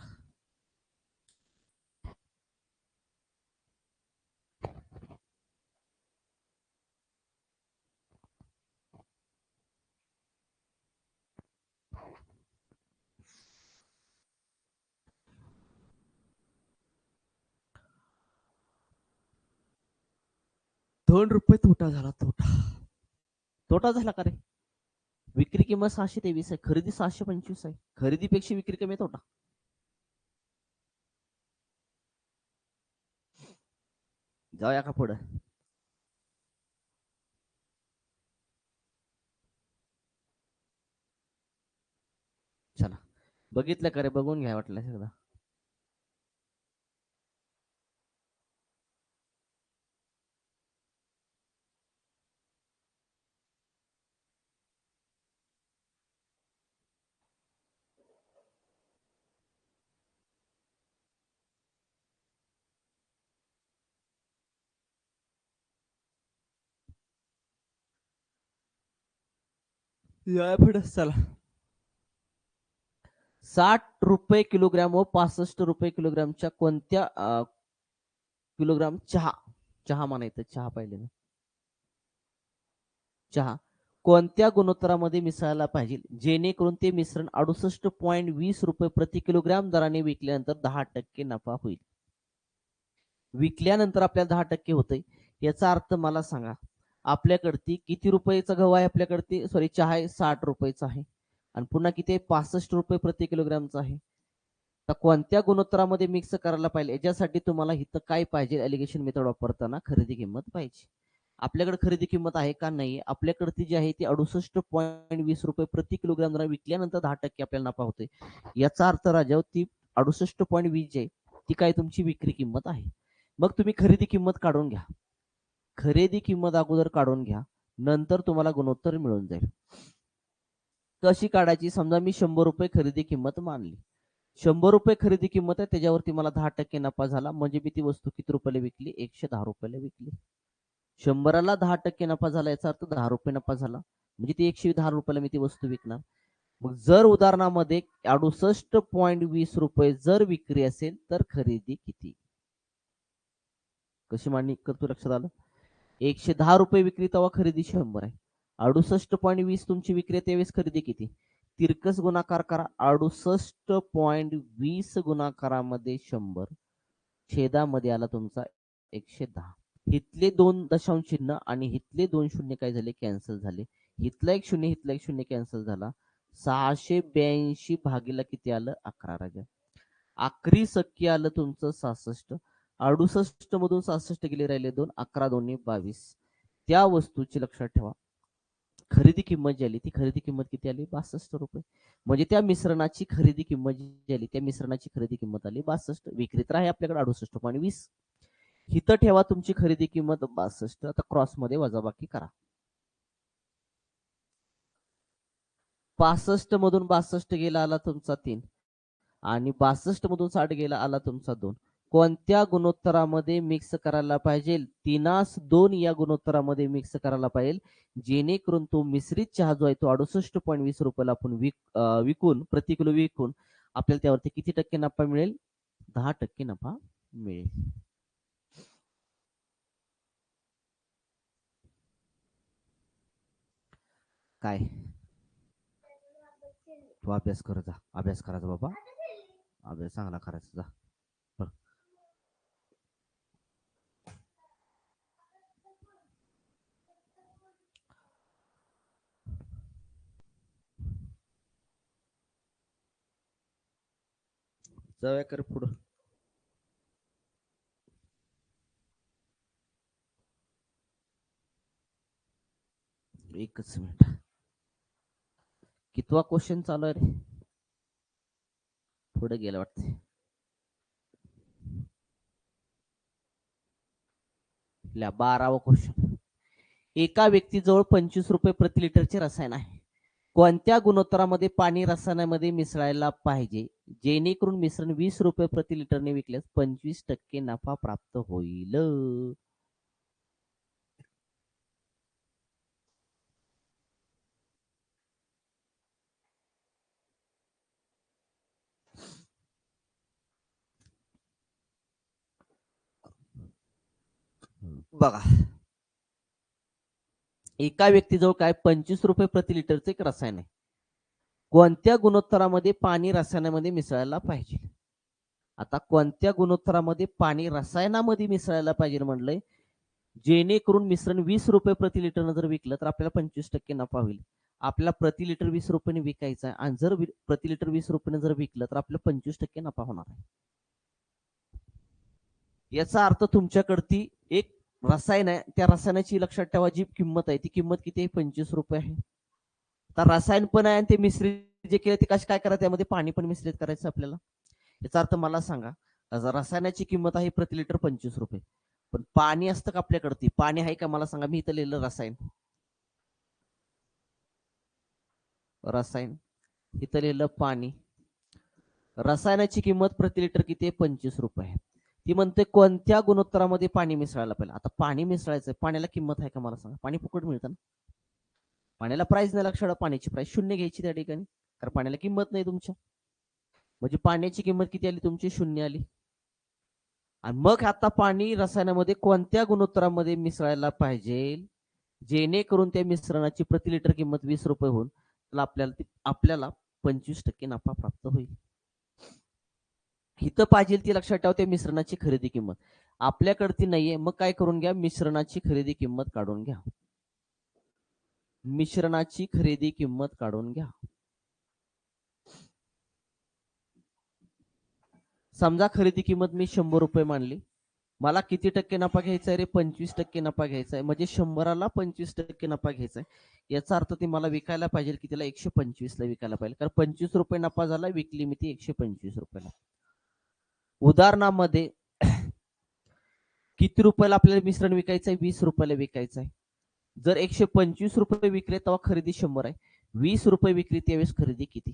₹2 तोटा झाला. तोटा झाला का रे. विक्री किंमत 623 आहे, खरेदी 625 आहे. खरेदीपेक्षा विक्री कमी तोटा. जाऊया का पुढे. चला बघितलं का रे, बघून घ्या वाटलं सगळं. या पुढे चला. 60 रुपये किलोग्राम व 65 रुपये किलोग्रामच्या कोणत्या किलोग्राम चहा म्हणायचं चहा पाहिजे ना. चहा कोणत्या गुणोत्तरामध्ये मिसळायला पाहिजे जेणेकरून ते मिश्रण 68.20 रुपये प्रति किलोग्राम दराने विकल्यानंतर 10% नफा होईल. विकल्यानंतर आपल्याला 10% होतंय. याचा अर्थ मला सांगा आपल्याकडे किती रुपयाचा गहू आहे, आपल्याकडे सॉरी चहा आहे 60 रुपयाचा आहे आणि पुन्हा किती 65 रुपये प्रति किलोग्रामचा आहे. तर कोणत्या गुणोत्तरामध्ये मिक्स करायला पाहिजे याच्यासाठी तुम्हाला इथं काय पाहिजे एलिगेशन मेथड वापरताना खरेदी किंमत पाहिजे. आपल्याकडे खरेदी किंमत आहे का नाही, आपल्याकडे जी आहे ती 68.20 रुपये प्रति किलोग्राम जरा विकल्यानंतर 10% आपल्याला नफा होतोय. याचा अर्थ राजा ती 68.20 जी आहे ती काय तुमची विक्री किंमत आहे. मग तुम्ही खरेदी किंमत काढून घ्या. खरेदी किंमत अगोदर काढून घ्या नंतर तुम्हाला गुणोत्तर मिळून जाईल. कशी काढायची, समजा मी 100 रुपये खरेदी किंमत मानली, 100 रुपये खरेदी किंमत आहे त्याच्यावरती मला 10% नफा झाला म्हणजे मी ती वस्तू किती रुपयाला विकली 110 रुपयाला विकली. 100ला 10% नफा झाला याचा अर्थ 10 रुपये नफा झाला म्हणजे ती 110 रुपयाला मी ती वस्तू विकणार. मग जर उदाहरणामध्ये 68.20 रुपये जर विक्री असेल तर खरेदी किती? कशी मांडणी करतो लक्षात आलं? 110 रुपये विक्री तेव्हा खरेदी 100 आहे. 68.20 तुमची विक्री त्यावेळेस खरेदी किती? तिरकस गुणाकार करा. 68.20 गुणाकारामध्ये 100 छेदामध्ये आला तुमचा 110. इथले 2 दशांश चिन्ह आणि इथले 2 शून्य काय झाले? कॅन्सल झाले. इथला एक शून्य कॅन्सल झाला. 682 भागीला किती आलं? 11 राजा. आखरी सख्य आलं तुमचं 66. 68 मधून 66 गेले, राहिले 2. 11 दोन्ही 22. त्या वस्तूची लक्षात ठेवा खरेदी किंमत जी आली ती खरेदी किंमत किती आली? 62 रुपये. म्हणजे त्या मिश्रणाची खरेदी किंमत जी आली त्या मिश्रणाची खरेदी किंमत आली 62. विक्री तर आहे आपल्याकडे 68.20. इथं ठेवा तुमची खरेदी किंमत 62. आता क्रॉस मध्ये वजाबाकी करा. 65 मधून 62 गेला आला तुमचा 3 आणि 62 मधून 60 गेला आला तुमचा 2. कोणत्या गुणोत्तरामध्ये मिक्स करायला पाहिजे? 3:2 या गुणोत्तरामध्ये मिक्स करायला पाहिजे, जेणेकरून तो मिश्रित चहा जो आहे तो 68.20 रुपयाला आपण विकून प्रति किलो विकून आपल्याला त्यावरती किती टक्के नफा मिळेल? 10% नफा मिळेल. काय तू अभ्यास कर जा, अभ्यास करायचा बाबा, अभ्यास चांगला करायचा जा. जाऊया कर पुढं. एकच मिनिट. कितवा क्वेश्चन चालू आहे रे? पुढे गेलं वाटते. ल्या 12वा क्वेश्चन. एका व्यक्तीजवळ 25 रुपये प्रति लिटरचे रसायन आहे. कोणत्या गुणोत्तरामध्ये पाणी रसायनामध्ये मिसळायला पाहिजे, जेणेकरून मिश्रण 20 रुपये प्रति लिटरने विकल्यास 25% नफा प्राप्त होईल? बघा, एका व्यक्तीजवळ काय 25 रुपये प्रति लिटरचे एक रसायन आहे. कोणत्या गुणोत्तरामध्ये पाणी रसायनामध्ये मिसळायला पाहिजे? आता कोणत्या गुणोत्तरामध्ये पाणी रसायनामध्ये मिसळायला पाहिजे म्हणलंय, जेणेकरून मिश्रण 20 रुपये प्रति लिटरनं जर विकलं तर आपल्याला 25% नफा होईल. आपल्याला प्रति लिटर 20 रुपयाने विकायचं आहे आणि जर प्रति लिटर 20 रुपयाने जर विकलं तर आपल्याला 25% नफा होणार आहे. याचा अर्थ तुमच्याकडची एक रसायन आहे, त्या रसायनाची लक्षात ठेवा जी किंमत आहे ती किंमत किती आहे? 25 रुपये आहे. तर रसायन पण आहे आणि ते मिश्रित जे केलं ते कसं काय करायचं? त्यामध्ये पाणी पण मिश्रित करायचं आपल्याला. याचा अर्थ मला सांगा, रसायनाची किंमत आहे प्रति लिटर 25 रुपये, पण पाणी असतं का आपल्याकडे? पाणी आहे का मला सांगा? मी इथं लिहिलं रसायन, रसायन इथं लिहिलं पाणी. रसायनाची किंमत प्रति लिटर किती आहे? 25 रुपये. ती म्हणते कोणत्या गुणोत्तरामध्ये पाणी मिसळायला पाहिजे. आता पाणी मिसळायचं, पाण्याला किंमत आहे का मला सांगा? पाणी फुकट मिळतं ना, पाण्याला प्राइस नाही. लक्षात, पाण्याची प्राइस 0 घ्यायची त्या ठिकाणी, कारण पाण्याला किंमत नाही तुमच्या. म्हणजे पाण्याची किंमत किती आली तुमची? 0 आली. आणि मग आता पाणी रसायनामध्ये कोणत्या गुणोत्तरामध्ये मिसळायला पाहिजे, जेणेकरून त्या मिश्रणाची प्रति लिटर किंमत 20 रुपये होऊन आपल्याला 25% नफा प्राप्त होईल. इथं पाहिजे ती लक्षात ठेवा, त्या मिश्रणाची खरेदी किंमत आपल्याकडे ती नाहीये. मग काय करून घ्या? मिश्रणाची खरेदी किंमत काढून घ्या. मिश्रणाची खरेदी किंमत काढून घ्या. समजा खरेदी किंमत मी 100 रुपये मानली. मला किती टक्के नफा घ्यायचा आहे रे? 25% नफा घ्यायचा आहे. म्हणजे 100ला 25% नफा घ्यायचा आहे. याचा अर्थ ती मला विकायला पाहिजे की तिला 125 ला विकायला पाहिजे, कारण 25 रुपये नफा झाला, विकली मी ती 125 रुपयाला. उदाहरणामध्ये किती रुपयाला आपल्याला मिश्रण विकायचं आहे? 20 रुपयाला विकायचं आहे. जर 125 रुपये विकले तेव्हा खरेदी 100 आहे. 20 रुपये विकली त्यावेळेस खरेदी किती?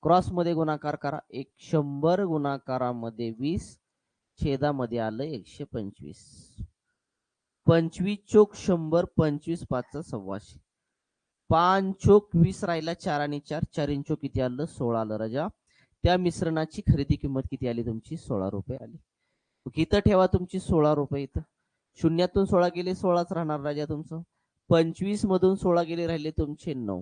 क्रॉस मध्ये गुणाकार करा. 100 गुणाकारामध्ये 20 छेदामध्ये आलं 125. 25 चोक 100, 25 5 125. 5 चोक 20 राहिला, 4 आणि 4, 4 चोक किती आलं? 16 आलं राजा. त्या मिश्रणाची खरेदी किंमत किती आली तुमची? 16 रुपये आली. इथं ठेवा तुमची 16 रुपये. इथं शून्यातून 16 गेले 16च राहणार राजा तुमचं. 25 मधून 16 गेले, राहिले तुमचे 9.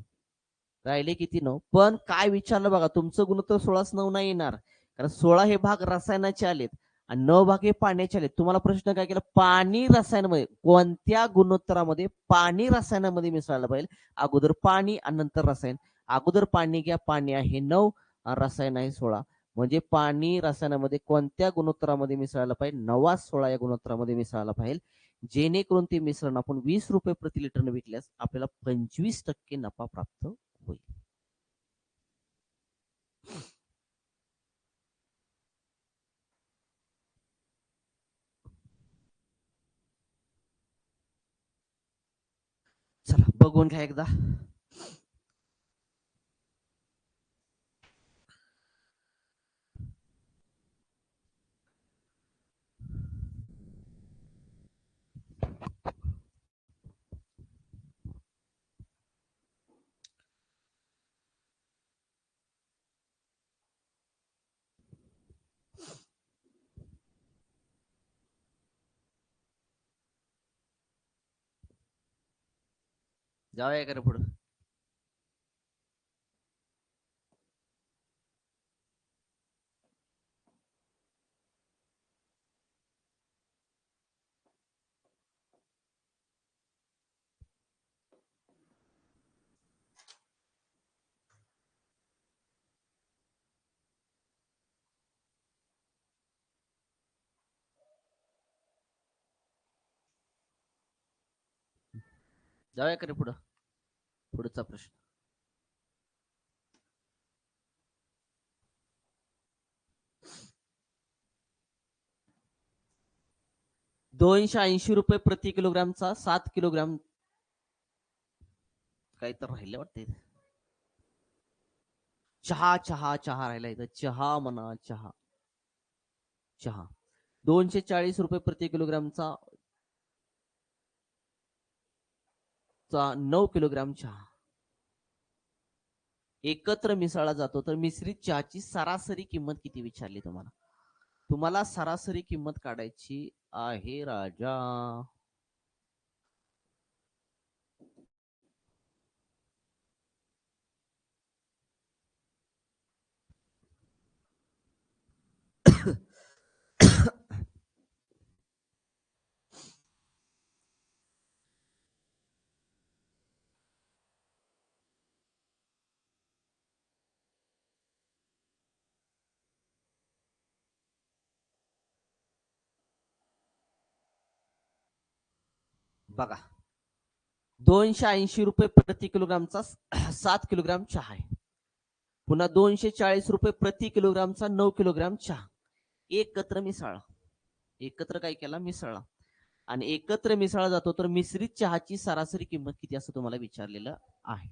राहिले किती? 9. पण काय विचारलं बघा, तुमचं गुणोत्तर 16च 9 नाही येणार, कारण 16 हे भाग रसायनाचे आलेत आणि 9 भाग हे पाण्याचे आलेत. तुम्हाला प्रश्न काय केला? पाणी रसायनामध्ये कोणत्या गुणोत्तरामध्ये पाणी रसायनामध्ये मिसळायला पाहिजे? अगोदर पाणी आणि नंतर रसायन. अगोदर पाणी घ्या, पाणी आहे 9, रसायन आहे 16. म्हणजे पाणी रसायनामध्ये कोणत्या गुणोत्तरामध्ये मिसळायला पाहिजे? 9-16 या गुणोत्तरामध्ये मिसळायला पाहिजे, जेणेकरून ते मिश्रण आपण 20 रुपये प्रति लिटरने विकल्यास आपल्याला 25% नफा प्राप्त होईल. चला बघून घ्या एकदा. जाऊया का रे पुढं? जाऊया का रे पुढं? पुढचा प्रश्न. 280 रुपये प्रति किलोग्रामचा 7 किलोग्राम. काही तर राहिले वाटते. चहा चहा चहा राहिला इथं. चहा म्हणा, चहा. चहा 240 रुपये प्रति किलोग्रामचा 9 किलोग्राम चहा एकत्र मिसळला जातो. तर मिश्रित चहाची सरासरी किंमत किती विचारली तुम्हाला? तुम्हाला सरासरी किंमत काढायची आहे राजा. बघा, 280 रुपये प्रति किलोग्रामचा 7 किलोग्राम चहा आहे. पुन्हा 240 रुपये प्रति किलोग्रामचा 9 किलोग्राम चहा एकत्र मिसळला. एकत्र काय केला? मिसळला. आणि एकत्र मिसळला जातो. तर मिश्रित चहाची सरासरी किंमत किती असं तुम्हाला विचारलेलं आहे.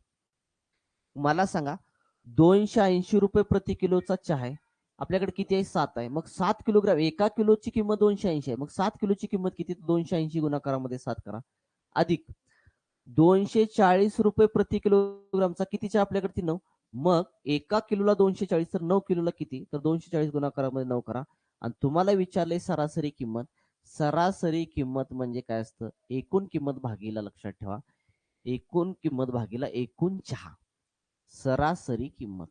मला सांगा, 280 रुपये प्रति किलोचा चहा आहे. आपल्याकडे किती आहे? 7 आहे. मग 7 किलोग्राम, एका किलोची किंमत 280 आहे. मग 7 किलोची किंमत किती? 280 गुणाकारामध्ये 7 करा, अधिक 240 रुपये प्रति किलोग्रामचा किती चहा आपल्याकडे? ती 9. मग एका किलोला 240, तर 9 किलोला किती? तर 240 गुणाकारामध्ये 9 करा. आणि तुम्हाला विचारले सरासरी किंमत. सरासरी किंमत म्हणजे काय असतं? एकूण किंमत भागीला, लक्षात ठेवा, एकूण किंमत भागीला एकूण चहा. सरासरी किंमत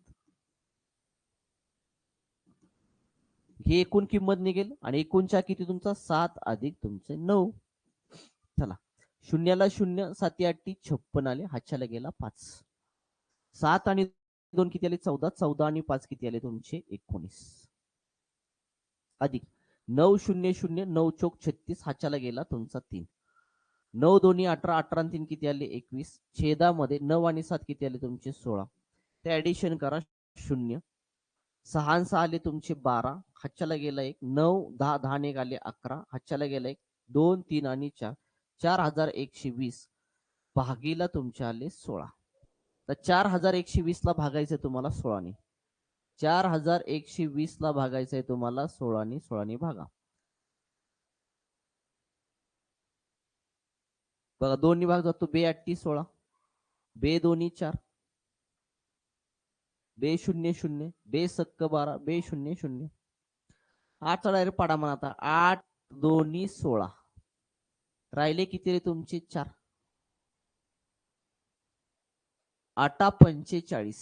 ही एकूण किंमत निघेल. आणि एकूण चहा किती तुमचा? 7 अधिक तुमचे 9. चला, शून्याला 0, 7 8 56 आले. हातच्याला गेला 5. 7 आणि 2 किती आले? 14. 14 आणि 5 किती आले तुमचे? 19. अधिक 9 0 0, 9 चोक 36, हातच्याला गेला तुमचा 3. 9 दोन्ही 18, 18 आणि 3 किती आले? 21. छेदामध्ये 9 आणि 7 किती आले तुमचे? 16. ते ऍडिशन करा. 0 6 आणि 6 आले तुमचे 12. हातच्याला गेला 1. 9 10, 10 आणि 1 आले 11. हातच्याला गेला 1. 2 3 आणि 4, 4120 भागीला तुमचे आले 16. तर 4120 ला भागायचं तुम्हाला 16ने. 4120 ला भागायचंय तुम्हाला 16ने. 16ने भागा. बघा, 2 भाग जातो 2 8 16. बे दोन्ही 4, बे 0 0, बे सक्क 12, बे 0 0. 8चा डायरेक्ट पाडा म्हणा आता. 8 दोन्ही 16. राहिले किती रे तुमचे 4. 8 पंचे 40.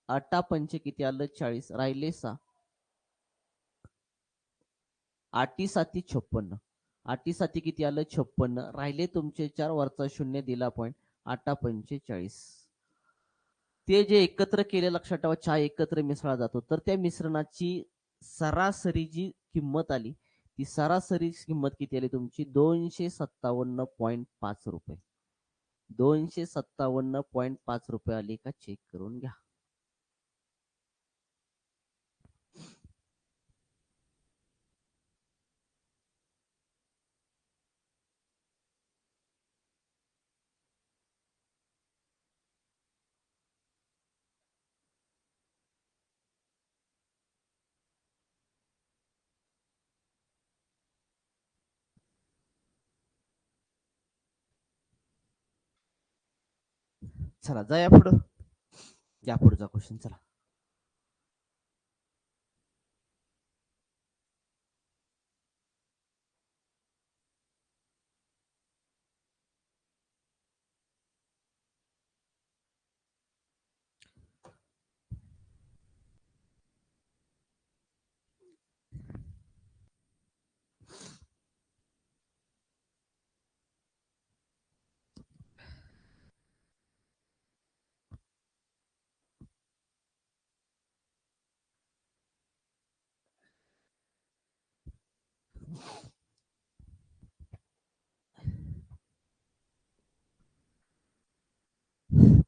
8 पंचे किती आलं 40. राहिले 6. 8 साती 56. 8 साती किती आलं 56. राहिले तुमचे 4. वरचा 0 दिला पॉईंट. 8 पंचे 40. ते जे एकत्र केले लक्षात ठेवा, चहा एकत्र मिसळला जातो, तर त्या मिश्रणाची सरासरी जी किंमत आली, ती सरासरी किंमत किती आली तुमची 257.5 रुपये. 257.5 रुपये आली का चेक करून घ्या. चला जा या पुढं. या पुढचा क्वेश्चन चला.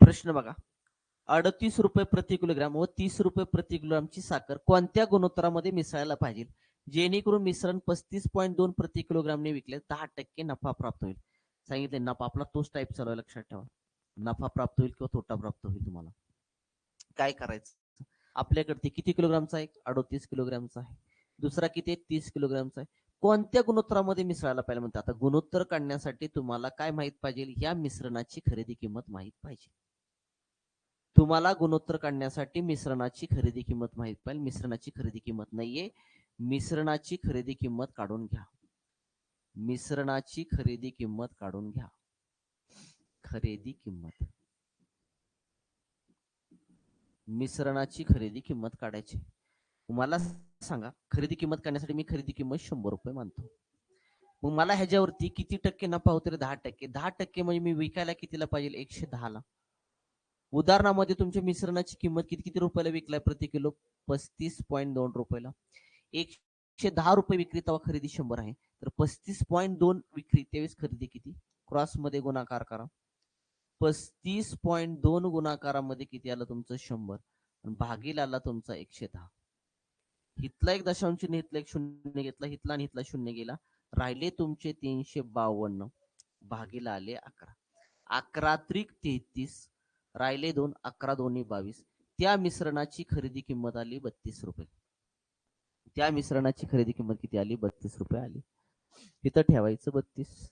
प्रश्न बघा. 38 रुपये प्रति किलोग्राम व 30 रुपये प्रति किलोग्रामची साखर कोणत्या गुणोत्तरामध्ये मिसळायला पाहिजे, जेणेकरून मिश्रण 35.2 प्रति किलोग्रामने विकले 10% नफा प्राप्त होईल. सांगितले नफा आपला तोच टाईप चालू आहे, लक्षात ठेवा. नफा प्राप्त होईल किंवा तोटा प्राप्त होईल. तुम्हाला काय करायचं, आपल्याकडे किती किलोग्रामचा आहे, 38 किलोग्रामचा आहे. दुसरा किती 30 किलोग्रामचा आहे. कोणत्या गुणोत्तरामध्ये मिसळायला पाहिजे म्हणते. आता गुणोत्तर काढण्यासाठी तुम्हाला काय माहित पाहिजे, या मिश्रणाची खरेदी किंमत माहित पाहिजे. तुम्हाला गुणोत्तर काढण्यासाठी मिश्रणाची खरेदी किंमत माहित पाहिजे. मिश्रणाची खरेदी किंमत नाहीये. मिश्रणाची खरेदी किंमत काढून घ्या. मिश्रणाची खरेदी किंमत काढून घ्या. खरेदी किंमत, मिश्रणाची खरेदी किंमत काढायची. मला सांगा, खरेदी किंमत काढण्यासाठी मी खरेदी किंमत 100 रुपये मानतो. मग मला ह्याच्यावरती किती टक्के नफा होतो रे, 10%. 10% म्हणजे मी विकायला कितीला पाहिजे, 110ला. उदाहरणामध्ये तुमच्या मिश्रणाची किंमत किती किती रुपयाला विकलाय प्रति किलो, 35.2 रुपयाला. 110 रुपये विक्री, तेव्हा खरेदी 100 आहे. तर 35.2 विक्री, तेवीस खरेदी किती, क्रॉस मध्ये गुणाकार करा. 35.2 गुणाकारामध्ये किती आलं तुमचं 100, भागीला आला तुमचा 110. हितला एक दशांश शून्य, हितला एक शून्य घेतला, हितला आणि हितला शून्य गेला, राहिले तुमचे 352. भागीला आले 11. 11 त्रिक 33, राहिले 2. 11 दोन्ही 22. त्या मिश्रणाची खरेदी किंमत आली 32 रुपये. त्या मिश्रणाची खरेदी किंमत किती आली, 32 रुपये आली. तिथं ठेवायचं 32.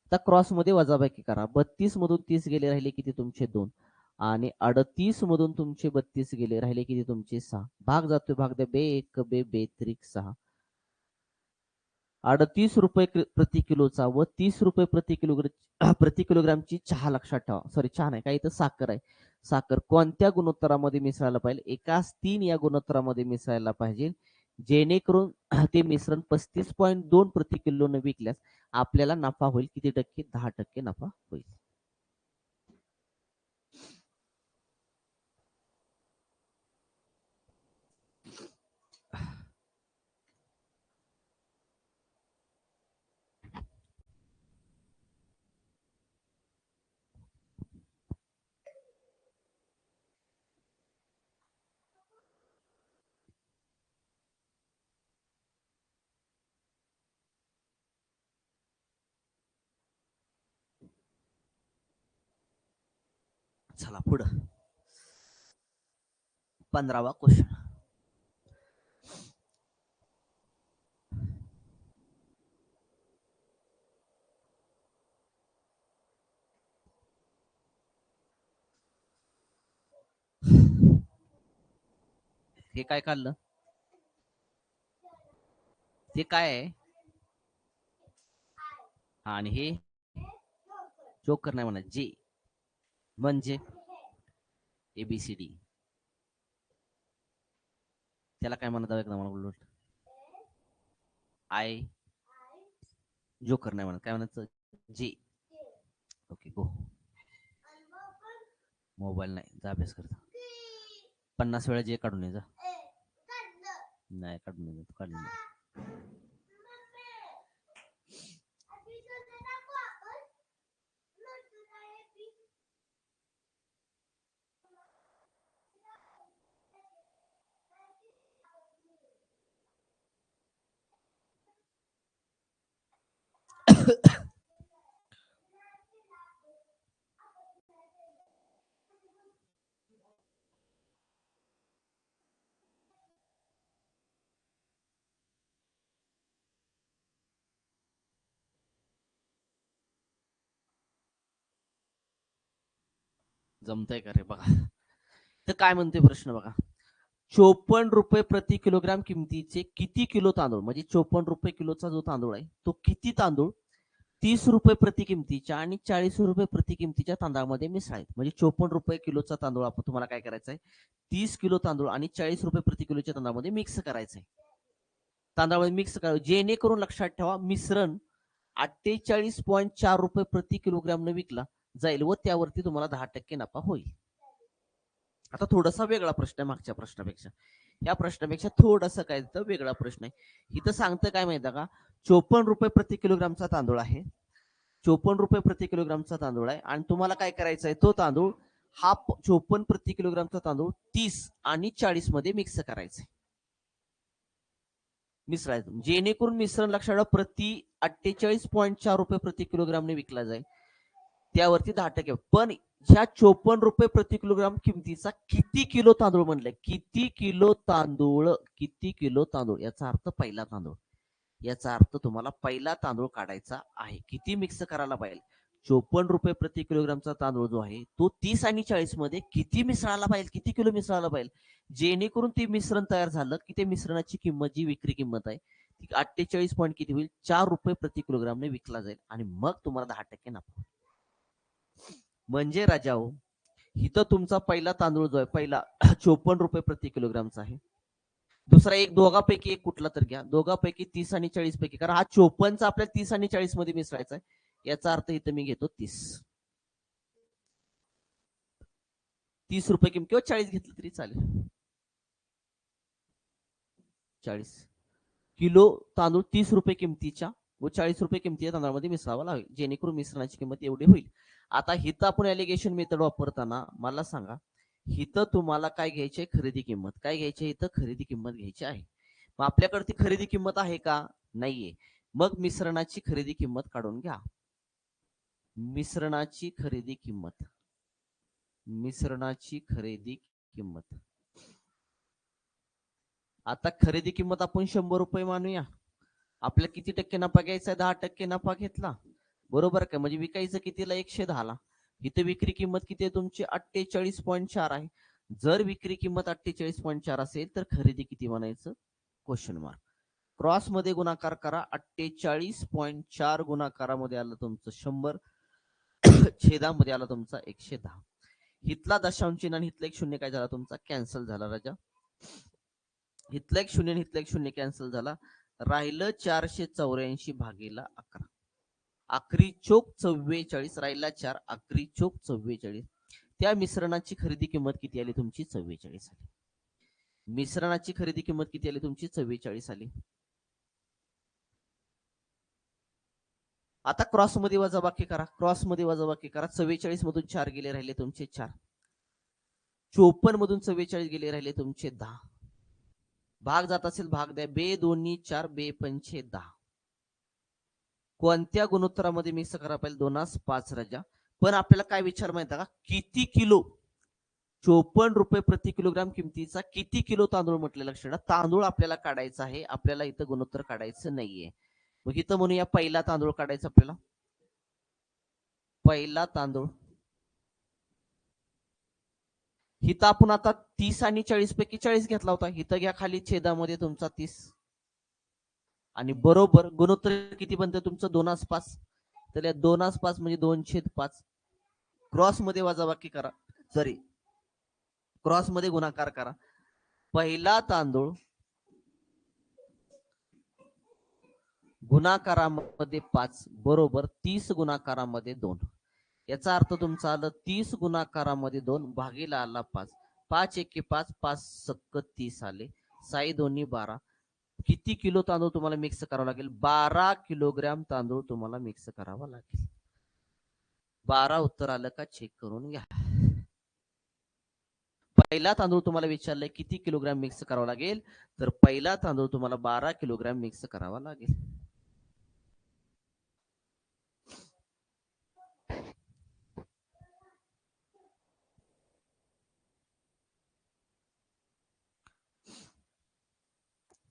आता क्रॉस मध्ये वजाबाकी करा. 32 मधून 30 गेले, राहिले किती तुमचे 2. आणि 38 मधून तुमचे 32 गेले, राहिले किती तुमचे 6. भाग जातोय, भाग द्या. बे 1 बे बे त्रिक 6. 38 रुपये प्रति किलोचा व 30 रुपये प्रति किलोग्रामची चहा, लक्षात ठेवा. सॉरी, चहा नाही, काही तर साखर आहे. साखर कोणत्या गुणोत्तरामध्ये मिसळायला पाहिजे, एकाच 3 या गुणोत्तरामध्ये मिसळायला पाहिजे, जेणेकरून ते मिश्रण 35.2 प्रति किलोने विकल्यास आपल्याला नफा होईल किती टक्के, 10% नफा होईल. चला पुढं 15वा क्वेश्चन. हे काय काढलं, ते काय आहे, आणि हे जोकर नाही म्हणा, जे म्हणजे एबीसीडी. त्याला काय म्हणत आहे मला उलट, आय जोकर नाही म्हणत, काय म्हणायचं, जे. Okay go. मोबाईल नाही, जा अभ्यास करता. 50 वेळा जे काढून ये जा. नाही काढून ये, तू काढून ये. जमतंय का रे बघा. तर काय म्हणते प्रश्न बघा, 54 रुपये प्रति किलोग्राम किमतीचे किती किलो तांदूळ, म्हणजे 54 रुपये किलोचा जो तांदूळ आहे तो किती तांदूळ 30 रुपये प्रति किमतीच्या आणि 40 रुपये प्रति किमतीच्या तांदळामध्ये मिसळायत. म्हणजे 54 रुपये किलोचा तांदूळ आपण तुम्हाला काय करायचं आहे, 30 किलो तांदूळ आणि 40 रुपये प्रति किलोच्या तांदळामध्ये मिक्स करायचंय. तांदळामध्ये मिक्स करायचं, जेणेकरून लक्षात ठेवा मिश्रण 48.4 रुपये प्रति किलोग्राम न विकला जाईल व त्यावरती तुम्हाला 10% नफा होईल. आता थोडासा वेगळा प्रश्न आहे मागच्या प्रश्नापेक्षा, या प्रश्नापेक्षा थोडासा काय तर वेगळा प्रश्न आहे. इथं सांगतं काय माहिती का, 54 रुपये प्रति किलोग्रामचा तांदूळ आहे, 54 रुपये प्रति किलोग्रामचा तांदूळ आहे, आणि तुम्हाला काय करायचा आहे, तो तांदूळ हा 54 प्रति किलोग्रामचा तांदूळ 30 आणि 40 मध्ये मिक्स करायचा आहे, मिसळायचं, जेणेकरून मिश्रण लक्षात प्रति 48.4 रुपये प्रति किलोग्रामने विकला जाईल, त्यावरती 10%. पण ह्या 54 रुपये प्रति किलोग्राम किमतीचा किती किलो तांदूळ म्हणलंय, किती किलो तांदूळ, किती किलो तांदूळ, याचा अर्थ पहिला तांदूळ, याचा अर्थ तुम्हाला पहिला तांदूळ काढायचा आहे. किती मिक्स करायला पाहिजे, 54 रुपये प्रति किलोग्रामचा तांदूळ जो आहे तो 30 आणि 40 मध्ये किती मिसळायला पाहिजे, किती किलो मिसळायला पाहिजे, जेणेकरून ते मिश्रण तयार झालं की ते मिश्रणाची किंमत, जी विक्री किंमत आहे ती 48 पॉईंट किती होईल, 4 रुपये प्रति किलोग्रामने विकला जाईल, आणि मग तुम्हाला 10% नफा. म्हणजे राजाओ, इथं तुमचा पहिला तांदूळ जो आहे, पहिला 54 रुपये प्रति किलोग्रामचा आहे, दुसरा एक दोघांपैकी एक कुठला तर घ्या, दोघांपैकी 30 आणि 40 पैकी, कारण हा 54चा आपल्याला 30 आणि 40 मध्ये मिसळायचा आहे, याचा अर्थ इथं मी घेतो 30 रुपये किंमत, किंवा 40 घेतलं तरी चालेल. 40 किलो तांदूळ 30 रुपये किमतीच्या व 40 रुपये किमतीच्या तांदळामध्ये मिसळावा लागेल, जेणेकरून मिश्रणाची किंमत एवढी होईल. आता हिथं आपण एलिगेशन मेथड वापरताना मला सांगा, हिथं तुम्हाला काय घ्यायची आहे, खरेदी किंमत. काय घ्यायची आहे, इथं खरेदी किंमत घ्यायची आहे. मग आपल्याकडे ती खरेदी किंमत आहे का, नाहीये, मग मिश्रणाची खरेदी किंमत काढून घ्या. मिश्रणाची खरेदी किंमत, मिश्रणाची खरेदी किंमत. आता खरेदी किंमत आपण 100 रुपये मानूया, आपल्याला किती टक्के नफा घ्यायचा आहे, 10% नफा घेतला, बरोबर का, म्हणजे विकायचं कितीला, 110 ला. इथे विक्री किंमत किती आहे तुमची, 48.4 आहे. जर विक्री किंमत 48.4 असेल तर खरेदी किती म्हणायचं, क्वेश्चन मार्क. क्रॉस मध्ये गुणाकार करा, 48.4 गुणाकारामध्ये आलं तुमचं 100, छेदामध्ये आला तुमचा 110. इथला दशांश चिन्ह आणि इथला एक शून्य काय झाला तुमचा, कॅन्सल झाला राजा. इथला एक शून्य आणि इथला एक शून्य कॅन्सल झाला, राहिलं 484 भागीला 11, अकरी चोक 44, राहिला 4, अकरी चोक 44. त्या मिश्रणाची खरेदी किंमत किती आली तुमची, 44 आली. मिश्रणाची खरेदी किंमत किती आली तुमची, 44 आली. आता क्रॉस मध्ये वजाबाकी करा, क्रॉस मध्ये वजाबाकी करा, 44 मधून 4 गेले, राहिले तुमचे 4, 54 मधून 44 गेले, राहिले तुमचे 10. भाग जात असेल भाग द्या, बे दोन्ही 4, बे पंचे 10. कोणत्या गुणोत्तरामध्ये मिक्स करा पाहिजे, 2-5 राजा. पण आपल्याला काय विचार माहिती आहे का, किती किलो, 54 रुपये प्रति किलोग्राम किमतीचा किती किलो तांदूळ म्हटलं, लक्षात, तांदूळ आपल्याला काढायचा आहे, आपल्याला इथं गुणोत्तर काढायचं नाहीये. मग इथं म्हणूया पहिला तांदूळ काढायचा आपल्याला, पहिला तांदूळ. हिथं आपण आता 30 आणि 40 पैकी 40 घेतला होता. हिथं घ्या खाली छेदामध्ये तुमचा 30 आणि बरोबर गुणोत्तर किती बनतं तुमचं 2/5. तर या 2/5 म्हणजे 2/5 क्रॉस मध्ये वजाबाकी करा, सॉरी क्रॉस मध्ये गुणाकार करा. पहिला तांदूळ गुणाकारामध्ये 5 बरोबर 30 गुणाकारामध्ये 2. याचा अर्थ तुमचा आलं 30 गुणाकारामध्ये 2 भागीला आला 5. 5 एके 5, 5 सक्क 30 आले. 6 दोन्ही 12. किती किलो तांदूळ तुम्हाला मिक्स करावा लागेल? 12 किलोग्रॅम तांदूळ तुम्हाला मिक्स करावा लागेल. 12 उत्तर आलं का चेक करून घ्या. पहिला तांदूळ तुम्हाला विचारलंय किती किलोग्रॅम मिक्स करावा लागेल, तर पहिला तांदूळ तुम्हाला 12 किलोग्रॅम मिक्स करावा लागेल.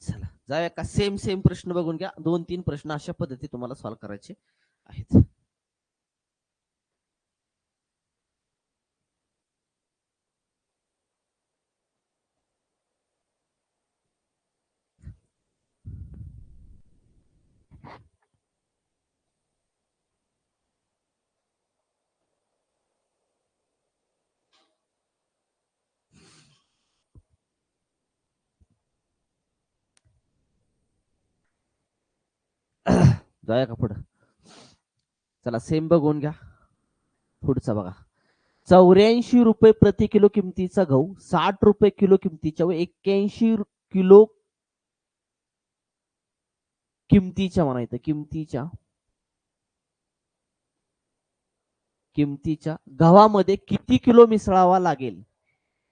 चला जाऊया का सेम प्रश्न बघून घ्या. 2-3 प्रश्न अशा पद्धती तुम्हाला सॉल्व्ह करायचे आहेत. जाऊया का पुढं? चला सेम बघून घ्या. पुढचा बघा. 84 रुपये प्रति किलो किमतीचा गहू 60 रुपये किलो किमतीच्या व 81 किलो किमतीच्या म्हणायचं किमतीच्या गव्हामध्ये किती किलो मिसळावा लागेल?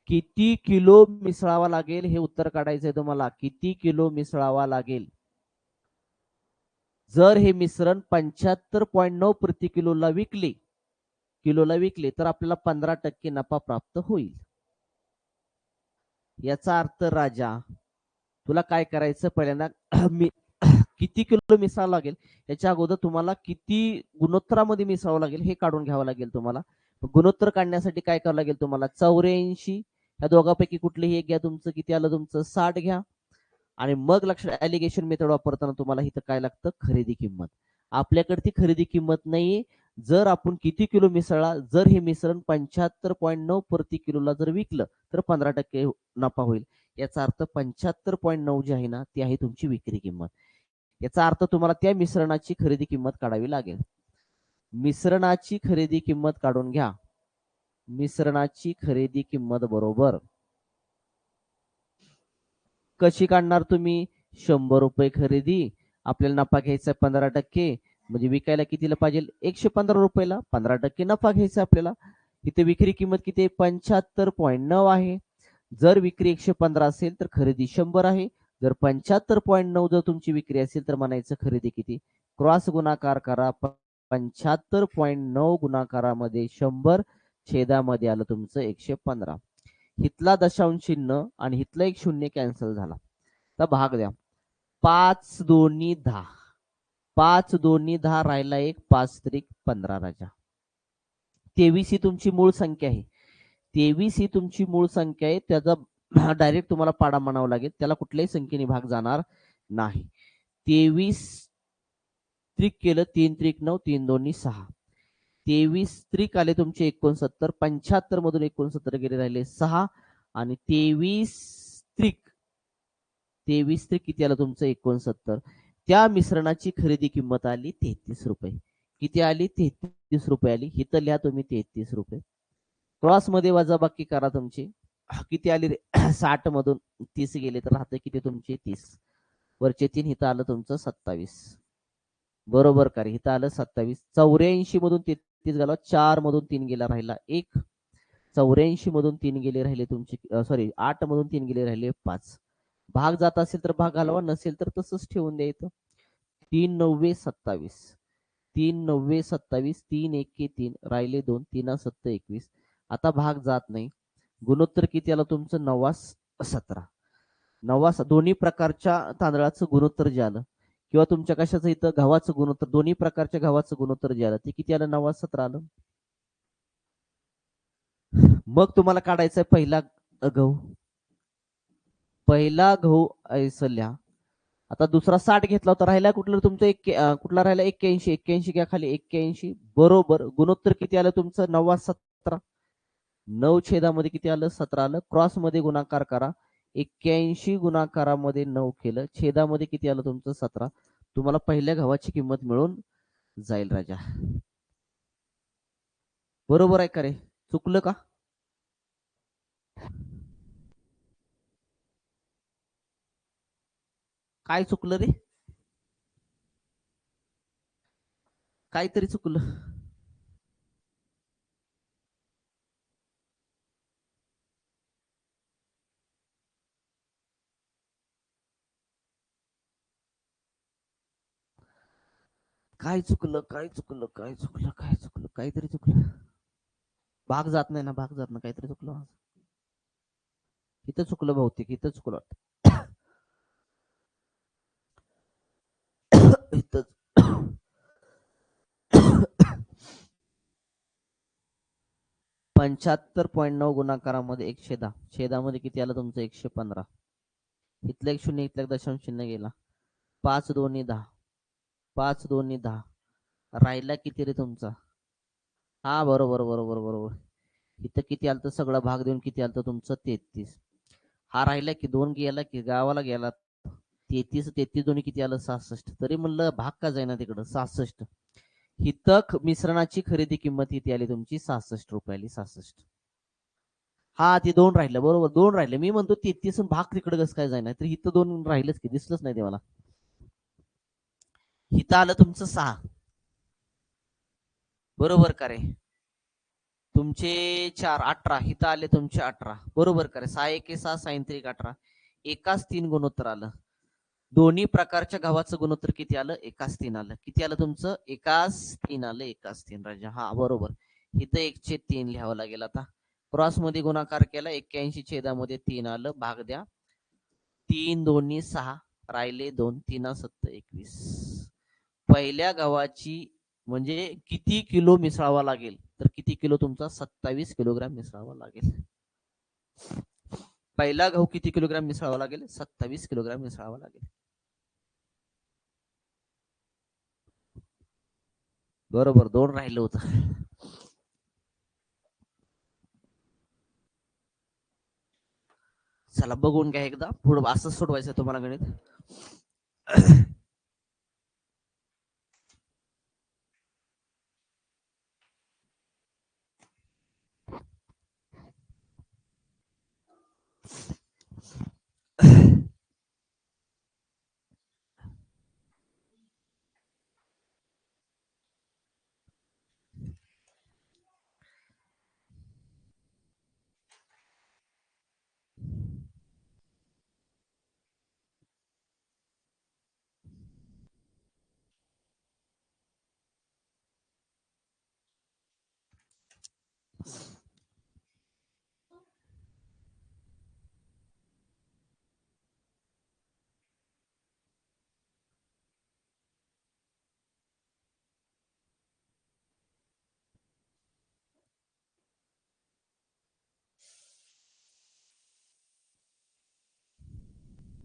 किती किलो मिसळावा लागेल हे उत्तर काढायचंय तुम्हाला. किती किलो मिसळावा लागेल? जर हे मिश्रण 75.9 प्रति किलोला विकले तर आपल्याला 15% नफा प्राप्त होईल. याचा अर्थ राजा तुला काय करायचं पहिल्यांदा किती किलो मिसळावं लागेल याच्या अगोदर तुम्हाला किती गुणोत्तरामध्ये मिसळावं लागेल हे काढून घ्यावं लागेल तुम्हाला. गुणोत्तर काढण्यासाठी काय करावं लागेल तुम्हाला? 84 या दोघांपैकी कुठलेही एक घ्या. तुमचं किती आलं? तुमचं 60 घ्या. आणि मग लक्षात ॲलिगेशन मेथड वापरताना तुम्हाला इथं काय लागतं? खरेदी किंमत. आपल्याकडे ती खरेदी किंमत नाहीये. जर आपण किती किलो मिसळला, जर हे मिश्रण 75.9 प्रति किलोला जर विकलं तर 15% नफा होईल. याचा अर्थ 75.9 जी आहे ना ती आहे तुमची विक्री किंमत. याचा अर्थ तुम्हाला त्या मिश्रणाची खरेदी किंमत काढावी लागेल. मिश्रणाची खरेदी किंमत काढून घ्या. मिश्रणाची खरेदी किंमत बरोबर कशी काढणार तुम्ही? 100 रुपये खरेदी, आपल्याला नफा घ्यायचा 15%, म्हणजे विकायला कितीला पाहिजे? 115 रुपयाला 15% नफा घ्यायचा आपल्याला. इथे विक्री किंमत किती? 75.9 आहे. जर विक्री 115 असेल तर खरेदी 100 आहे. जर 75.9 जर तुमची विक्री असेल तर म्हणायचं खरेदी किती? क्रॉस गुणाकार करा. 75.9 गुणाकारामध्ये 100 छेदामध्ये आलं तुमचं 115. हितला दशांश चिन्ह आणि हितला एक शून्य कॅन्सल झाला. तर भाग द्या. 5 दोन्ही 10. 5 दोन्ही 10 राहिला एक. 5 त्रिक 15 राजा. 23 ही तुमची मूळ संख्या आहे. 23 ही तुमची मूळ संख्या आहे. त्याचा डायरेक्ट तुम्हाला पाडा म्हणावं लागेल. त्याला कुठल्याही संख्येने भाग जाणार नाही. 23 त्रिक केलं 3 त्रिक 9, 3 दोन्ही 6. 23 त्रिक आले तुमचे 69. 75 मधून 69 गेले राहिले 6 आणि 23 त्रिक किती आलं तुमचं? 69. त्या मिश्रणाची खरेदी किंमत आली 33 रुपये. किती आली? 33 रुपये आली. हिथं लिहा तुम्ही 33 रुपये. क्रॉस मध्ये वजाबाकी करा तुमची. किती आली रे? 60 मधून 30 गेले तर राहते किती तुमचे? 30. वरचे 3 हिथं आलं तुमचं 27. बरोबर का रे? हिथं आलं 27. 84 मधून 33 घालवा. 4 मधून 3 गेला राहिला 1. 84 मधून 3 गेले राहिले तुमचे, सॉरी 8 मधून 3 गेले राहिले 5. भाग जात असेल तर भाग घालवा, नसेल तर तसंच ठेवून द्यायचं. 3 9 27. 3 9 27. 3 1 3 राहिले 2. 3 7 21. आता भाग जात नाही. गुणोत्तर किती आलं तुमचं? 9 17. 9 दोन्ही प्रकारच्या तांदळाचं गुणोत्तर जे आलं किंवा तुमच्या कशाचं इथं गव्हाचं गुणोत्तर, दोन्ही प्रकारच्या गव्हाचं गुणोत्तर जे आलं ते किती आलं? 9 17 आलं. मग तुम्हाला काढायचा आहे पहिला गहू. पहिला गहू ऐसल्या. आता दुसरा 60 घेतला होता, राहिला कुठला तुमचं कुठला राहिला 81. 81 घ्या खाली, 81 बरोबर. गुणोत्तर किती आलं तुमचं? 9 17. 9 छेदामध्ये किती आलं? 17 आलं. क्रॉस मध्ये गुणाकार करा. 81 गुणाकारामध्ये 9 केलं, छेदामध्ये किती आलं तुमचं? 17. तुम्हाला पहिल्या गव्हाची किंमत मिळून जाईल राजा. बरोबर आहे का रे? चुकलं का? काय चुकलं रे? काहीतरी चुकलं. काय चुकलं? काय चुकलं? काय चुकलं? काय चुकलं? काहीतरी चुकलं. भाग जात नाही ना, भाग जात ना, काहीतरी चुकलं. इथं चुकलं बहुतेक, इथं चुकलं वाटतं. इथंच. 75.9 गुणाकारामध्ये 110. छेदामध्ये किती आलं तुमचं? 115. इथलं एक शून्य, इथलं एक दशांश चिन्ह गेला. 5 2 10. 5 2 10. राहिला किती रे तुमचा? हा बरोबर बरोबर बरोबर. इथं किती आलं? सगळा भाग देऊन किती आलं तुमचं? 33. हा राहिला की 2 गेला की गावाला गेला. 33 33 दोन्ही किती आलं? 66. तरी म्हणलं भाग का जाईना तिकडं? 66. हितक मिश्रणाची खरेदी किंमत किती आली तुमची? 66 रुपये आली. 66. हा ते 2 राहिलं बरोबर, 2 राहिले. मी म्हणतो 33 भाग तिकडे कसं काय जाईना, तर इथं 2 राहिलंच की, दिसलंच नाही ते मला. इथं आलं तुमचं 6. बरोबर का रे? तुमचे 4 18. इथं आले तुमचे 18. बरोबर का रे? 6 1 6 6 3 18. एकाच 3 गुणोत्तर आलं. दोन्ही प्रकारच्या गव्हाचं गुणोत्तर किती आलं? एकाच 3 आलं. किती आलं तुमचं? एकाच 3 आलं. एकाच 3 राजा. हा बरोबर. इथं 1/3 लिहावं लागेल आता. क्रॉस मध्ये गुणाकार केला. 81 छेदामध्ये 3 आलं. भाग द्या. 3 दोन्ही 6. राहिले 2. 3 7 21. पहिल्या गव्हाची म्हणजे किती किलो मिसळावा लागेल? तर किती किलो तुमचा? 27 किलोग्राम मिसळावा लागेल. पहिला गहू किती किलोग्राम मिसळावा लागेल? 27 किलोग्राम मिसळावा लागेल. बरोबर, 2 राहिलं होतं. चला बघून घ्या एकदा. पुढं असंच सोडवायचं तुम्हाला गणित.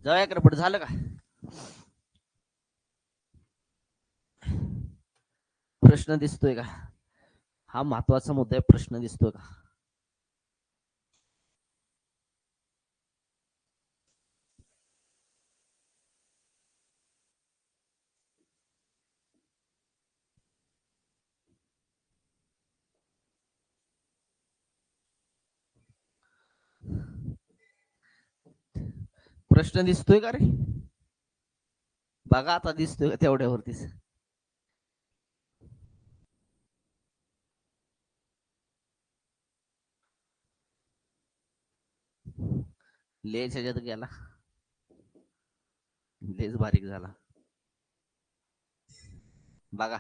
जाऊया कडपड झालं का? प्रश्न दिसतोय का? हा महत्वाचा मुद्दा आहे. प्रश्न दिसतोय का? प्रश्न दिसतोय का रे? बघा आता दिसतोय का तेवढ्यावरतीच? लेच ह्याच्यात गेला. लेच बारीक झाला. बघा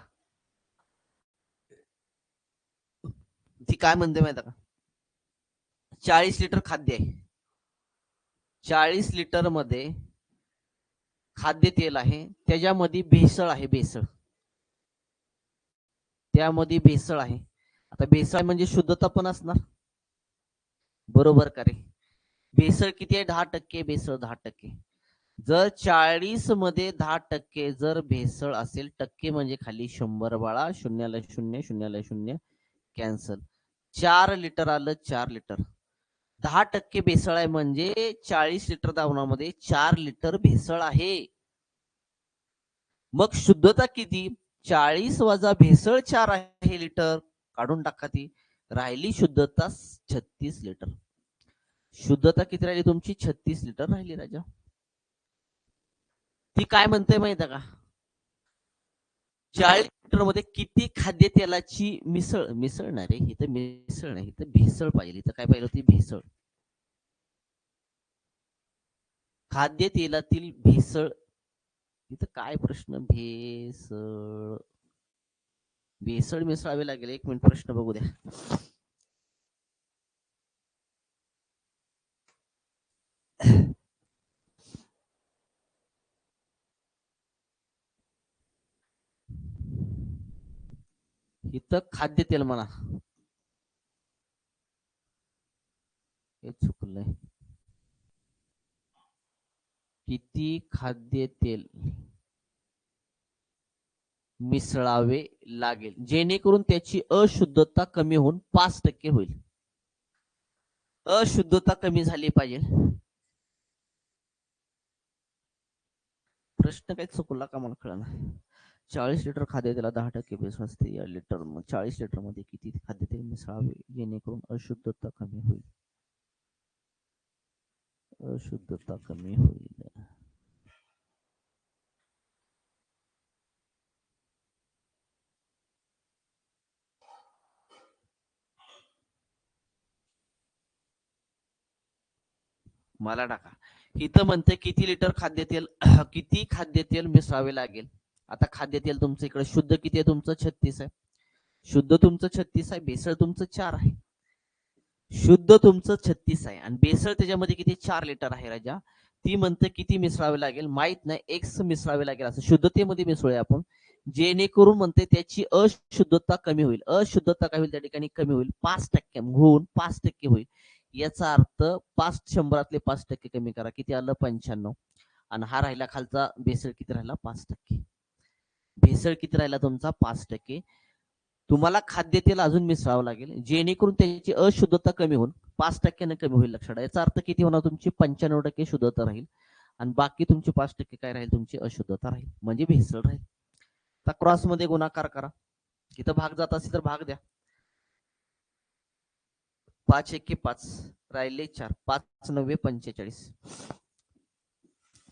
ती काय म्हणते माहिती का? 40 लिटर खाद्य आहे. 40 लिटर मध्ये खाद्य तेल आहे, त्याच्यामध्ये भेसळ आहे. भेसळ, त्यामध्ये भेसळ आहे. आता भेसळ म्हणजे शुद्धता पण असणार. बरोबर का रे? भेसळ किती आहे? 10%. भेसळ 10%. जर 40 मध्ये 10% जर भेसळ असेल, टक्के म्हणजे खाली 100 बाळा, शून्याला शून्य, शून्याला शून्य, कॅन्सल. 4 लिटर आलं, 4 लिटर. 10% भेसळ आहे म्हणजे 40 लिटर द्रावणामध्ये 4 लिटर भेसळ आहे. मग शुद्धता किती? 40 वजा भेसळ 4 आहे लिटर, काढून टाका ती. राहिली शुद्धता 36 लिटर. शुद्धता किती राहिली तुमची? 36 लिटर राहिली राजा. ती काय म्हणते माहिती का? 40 लिटर मध्ये किती खाद्यतेलाची मिसळ, मिसळ नाही रे, इथं मिसळ नाही, इथं भेसळ पाहिजे. इथं काय पाहिजे होती? भेसळ. खाद्यतेलातील भेसळ. इथं काय प्रश्न? भेसळ. भेसळ मिसळावी लागेल. एक मिनिट, प्रश्न बघू द्या. इथं खाद्यतेल म्हणा, हे चुकलंय. किती खाद्यतेल मिसळावे लागेल जेणेकरून त्याची अशुद्धता कमी होऊन 5% होईल. अशुद्धता कमी झाली पाहिजे. प्रश्न काही चुकला का मला कळलं. 40 लिटर खाद्यतेला 10% भेसळ असते. या लिटर 40 लिटर मध्ये किती खाद्यतेल मिसळावे जेणेकरून अशुद्धता कमी होईल? अशुद्धता कमी होईल. मला टाका. इथं म्हणते किती लिटर खाद्यतेल किती खाद्यतेल मिसळावे लागेल. आता खाद्यतेल तुमचं इकडे शुद्ध किती आहे? तुमचं 36 आहे. शुद्ध तुमचं 36 आहे, बेसळ तुमचं 4 आहे. शुद्ध तुमचं 36 आहे आणि बेसळ त्याच्यामध्ये किती? 4 लिटर आहे राजा. ती म्हणते किती मिसळावे लागेल माहित नाही, एक्स मिसळावे लागेल. असं शुद्धतेमध्ये मिसळूया आपण, जेणेकरून म्हणते त्याची अशुद्धता कमी होईल. अशुद्धता काय होईल त्या ठिकाणी? कमी होईल. 5% होऊन 5% होईल. याचा अर्थ 100 5% कमी करा, किती आलं? 95. आणि हा राहिला खालचा भेसळ किती राहिला? 5%. भेसळ किती राहिला तुमचा? 5%. तुम्हाला खाद्यतेल अजून मिसळावं लागेल जेणेकरून त्याची अशुद्धता कमी होऊन 5% कमी होईल. लक्षात. याचा अर्थ किती होणार? तुमची 95% शुद्धता राहील आणि बाकी तुमची 5% काय राहील? तुमची अशुद्धता राहील, म्हणजे भेसळ राहील. आता क्रॉस मध्ये गुणाकार करा. इथं भाग जात असेल तर भाग द्या. 5 एके 5, राहिले 4, 5 9 45.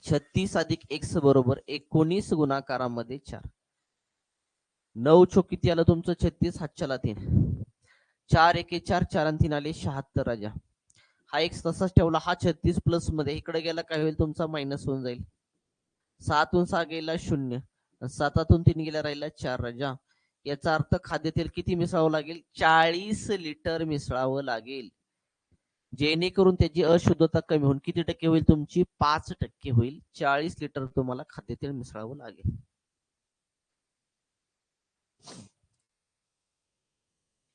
36 अधिक x बरोबर 19 गुणाकारामध्ये 4. 9 चोक किती आलं तुमचं? 36. हातच्याला 3. 4 एके 4, 4 आणि 3 आले 76 राजा. हा x तसाच ठेवला. हा 36 प्लस मध्ये इकडे गेला काय होईल? तुमचा मायनस होऊन जाईल. 7तून 6 गेला 0, 7तून 3 गेला राहिला 4 राजा. याचा अर्थ खाद्यतेल किती मिसळावं लागेल? 40 लिटर मिसळावं लागेल जेणेकरून त्याची अशुद्धता कमी होऊन किती टक्के होईल? तुमची 5% होईल. 40 लिटर तुम्हाला खाद्यतेल मिसळावं लागेल.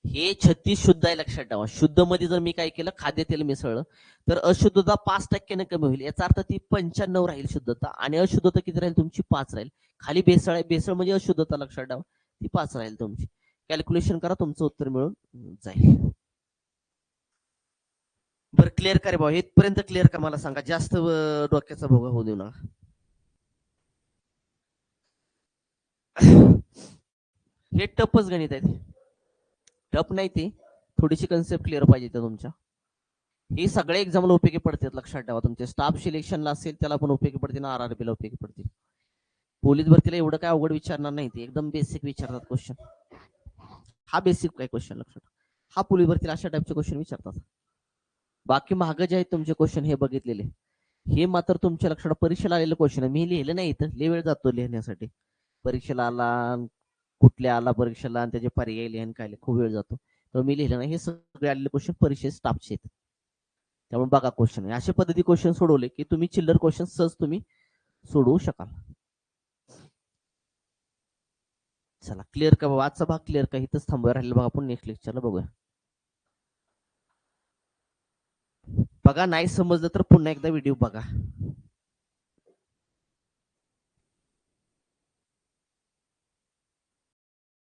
हे 36 शुद्ध आहे, लक्षात ठेवा. शुद्ध मध्ये जर मी काय केलं? खाद्यतेल मिसळलं तर अशुद्धता 5% कमी होईल. याचा अर्थ ती 95 राहील शुद्धता आणि अशुद्धता किती राहील तुमची? 5 राहील. खाली भेसळ आहे, भेसळ म्हणजे अशुद्धता, लक्षात ठेवा. ती 5 राहील तुमची. कॅल्क्युलेशन करा, तुमचं उत्तर मिळून जाईल. बरं, क्लिअर का रे भाऊ? इथपर्यंत क्लिअर का? मला सांगा, जास्त डोक्याचा भोगा होऊ देऊ नका. हे टपच गणित आहे. टप नाही, ते थोडीशी कन्सेप्ट क्लिअर पाहिजे तुमच्या. हे सगळे एक्झामला उपयोगी पडतात, लक्षात ठेवा. तुमचे स्टाफ सिलेक्शनला असेल त्याला पण उपयोगी पडतील, आरआरबीला उपयोगी पडतील. पोलीस भरतीला एवढं काय अवघड विचारणार नाही, ते एकदम बेसिक विचारतात क्वेश्चन. हा बेसिक काय क्वेश्चन, लक्षात. हा पोलीस भरतीला अशा टाईपचे क्वेश्चन विचारतात. बाकी महाग जे आहेत तुमचे क्वेश्चन हे बघितलेले, हे मात्र तुमच्या लक्षात परीक्षेला आलेले क्वेश्चन. मी लिहिले नाही इथं, लय वेळ जातो लिहिण्यासाठी. परीक्षेला आला, कुठल्या आला परीक्षेला आणि त्याचे पर्याय लिहायला काय खूप वेळ जातो, तर मी लिहिलं नाही. हे सगळे आलेले क्वेश्चन परीक्षेत स्टाफचे आहेत. त्यामुळे बघा क्वेश्चन, अशा पद्धती क्वेश्चन सोडवले की तुम्ही चिल्लर क्वेश्चन सहज तुम्ही सोडवू शकाल. चला, क्लिअर का बाबा? आजचा भाग क्लिअर का? इथंच थांबूया. राहिलेला भाग आपण नेक्स्ट लेक्चरला बघूया. बघा, नाही समजलं तर पुन्हा एकदा व्हिडिओ बघा.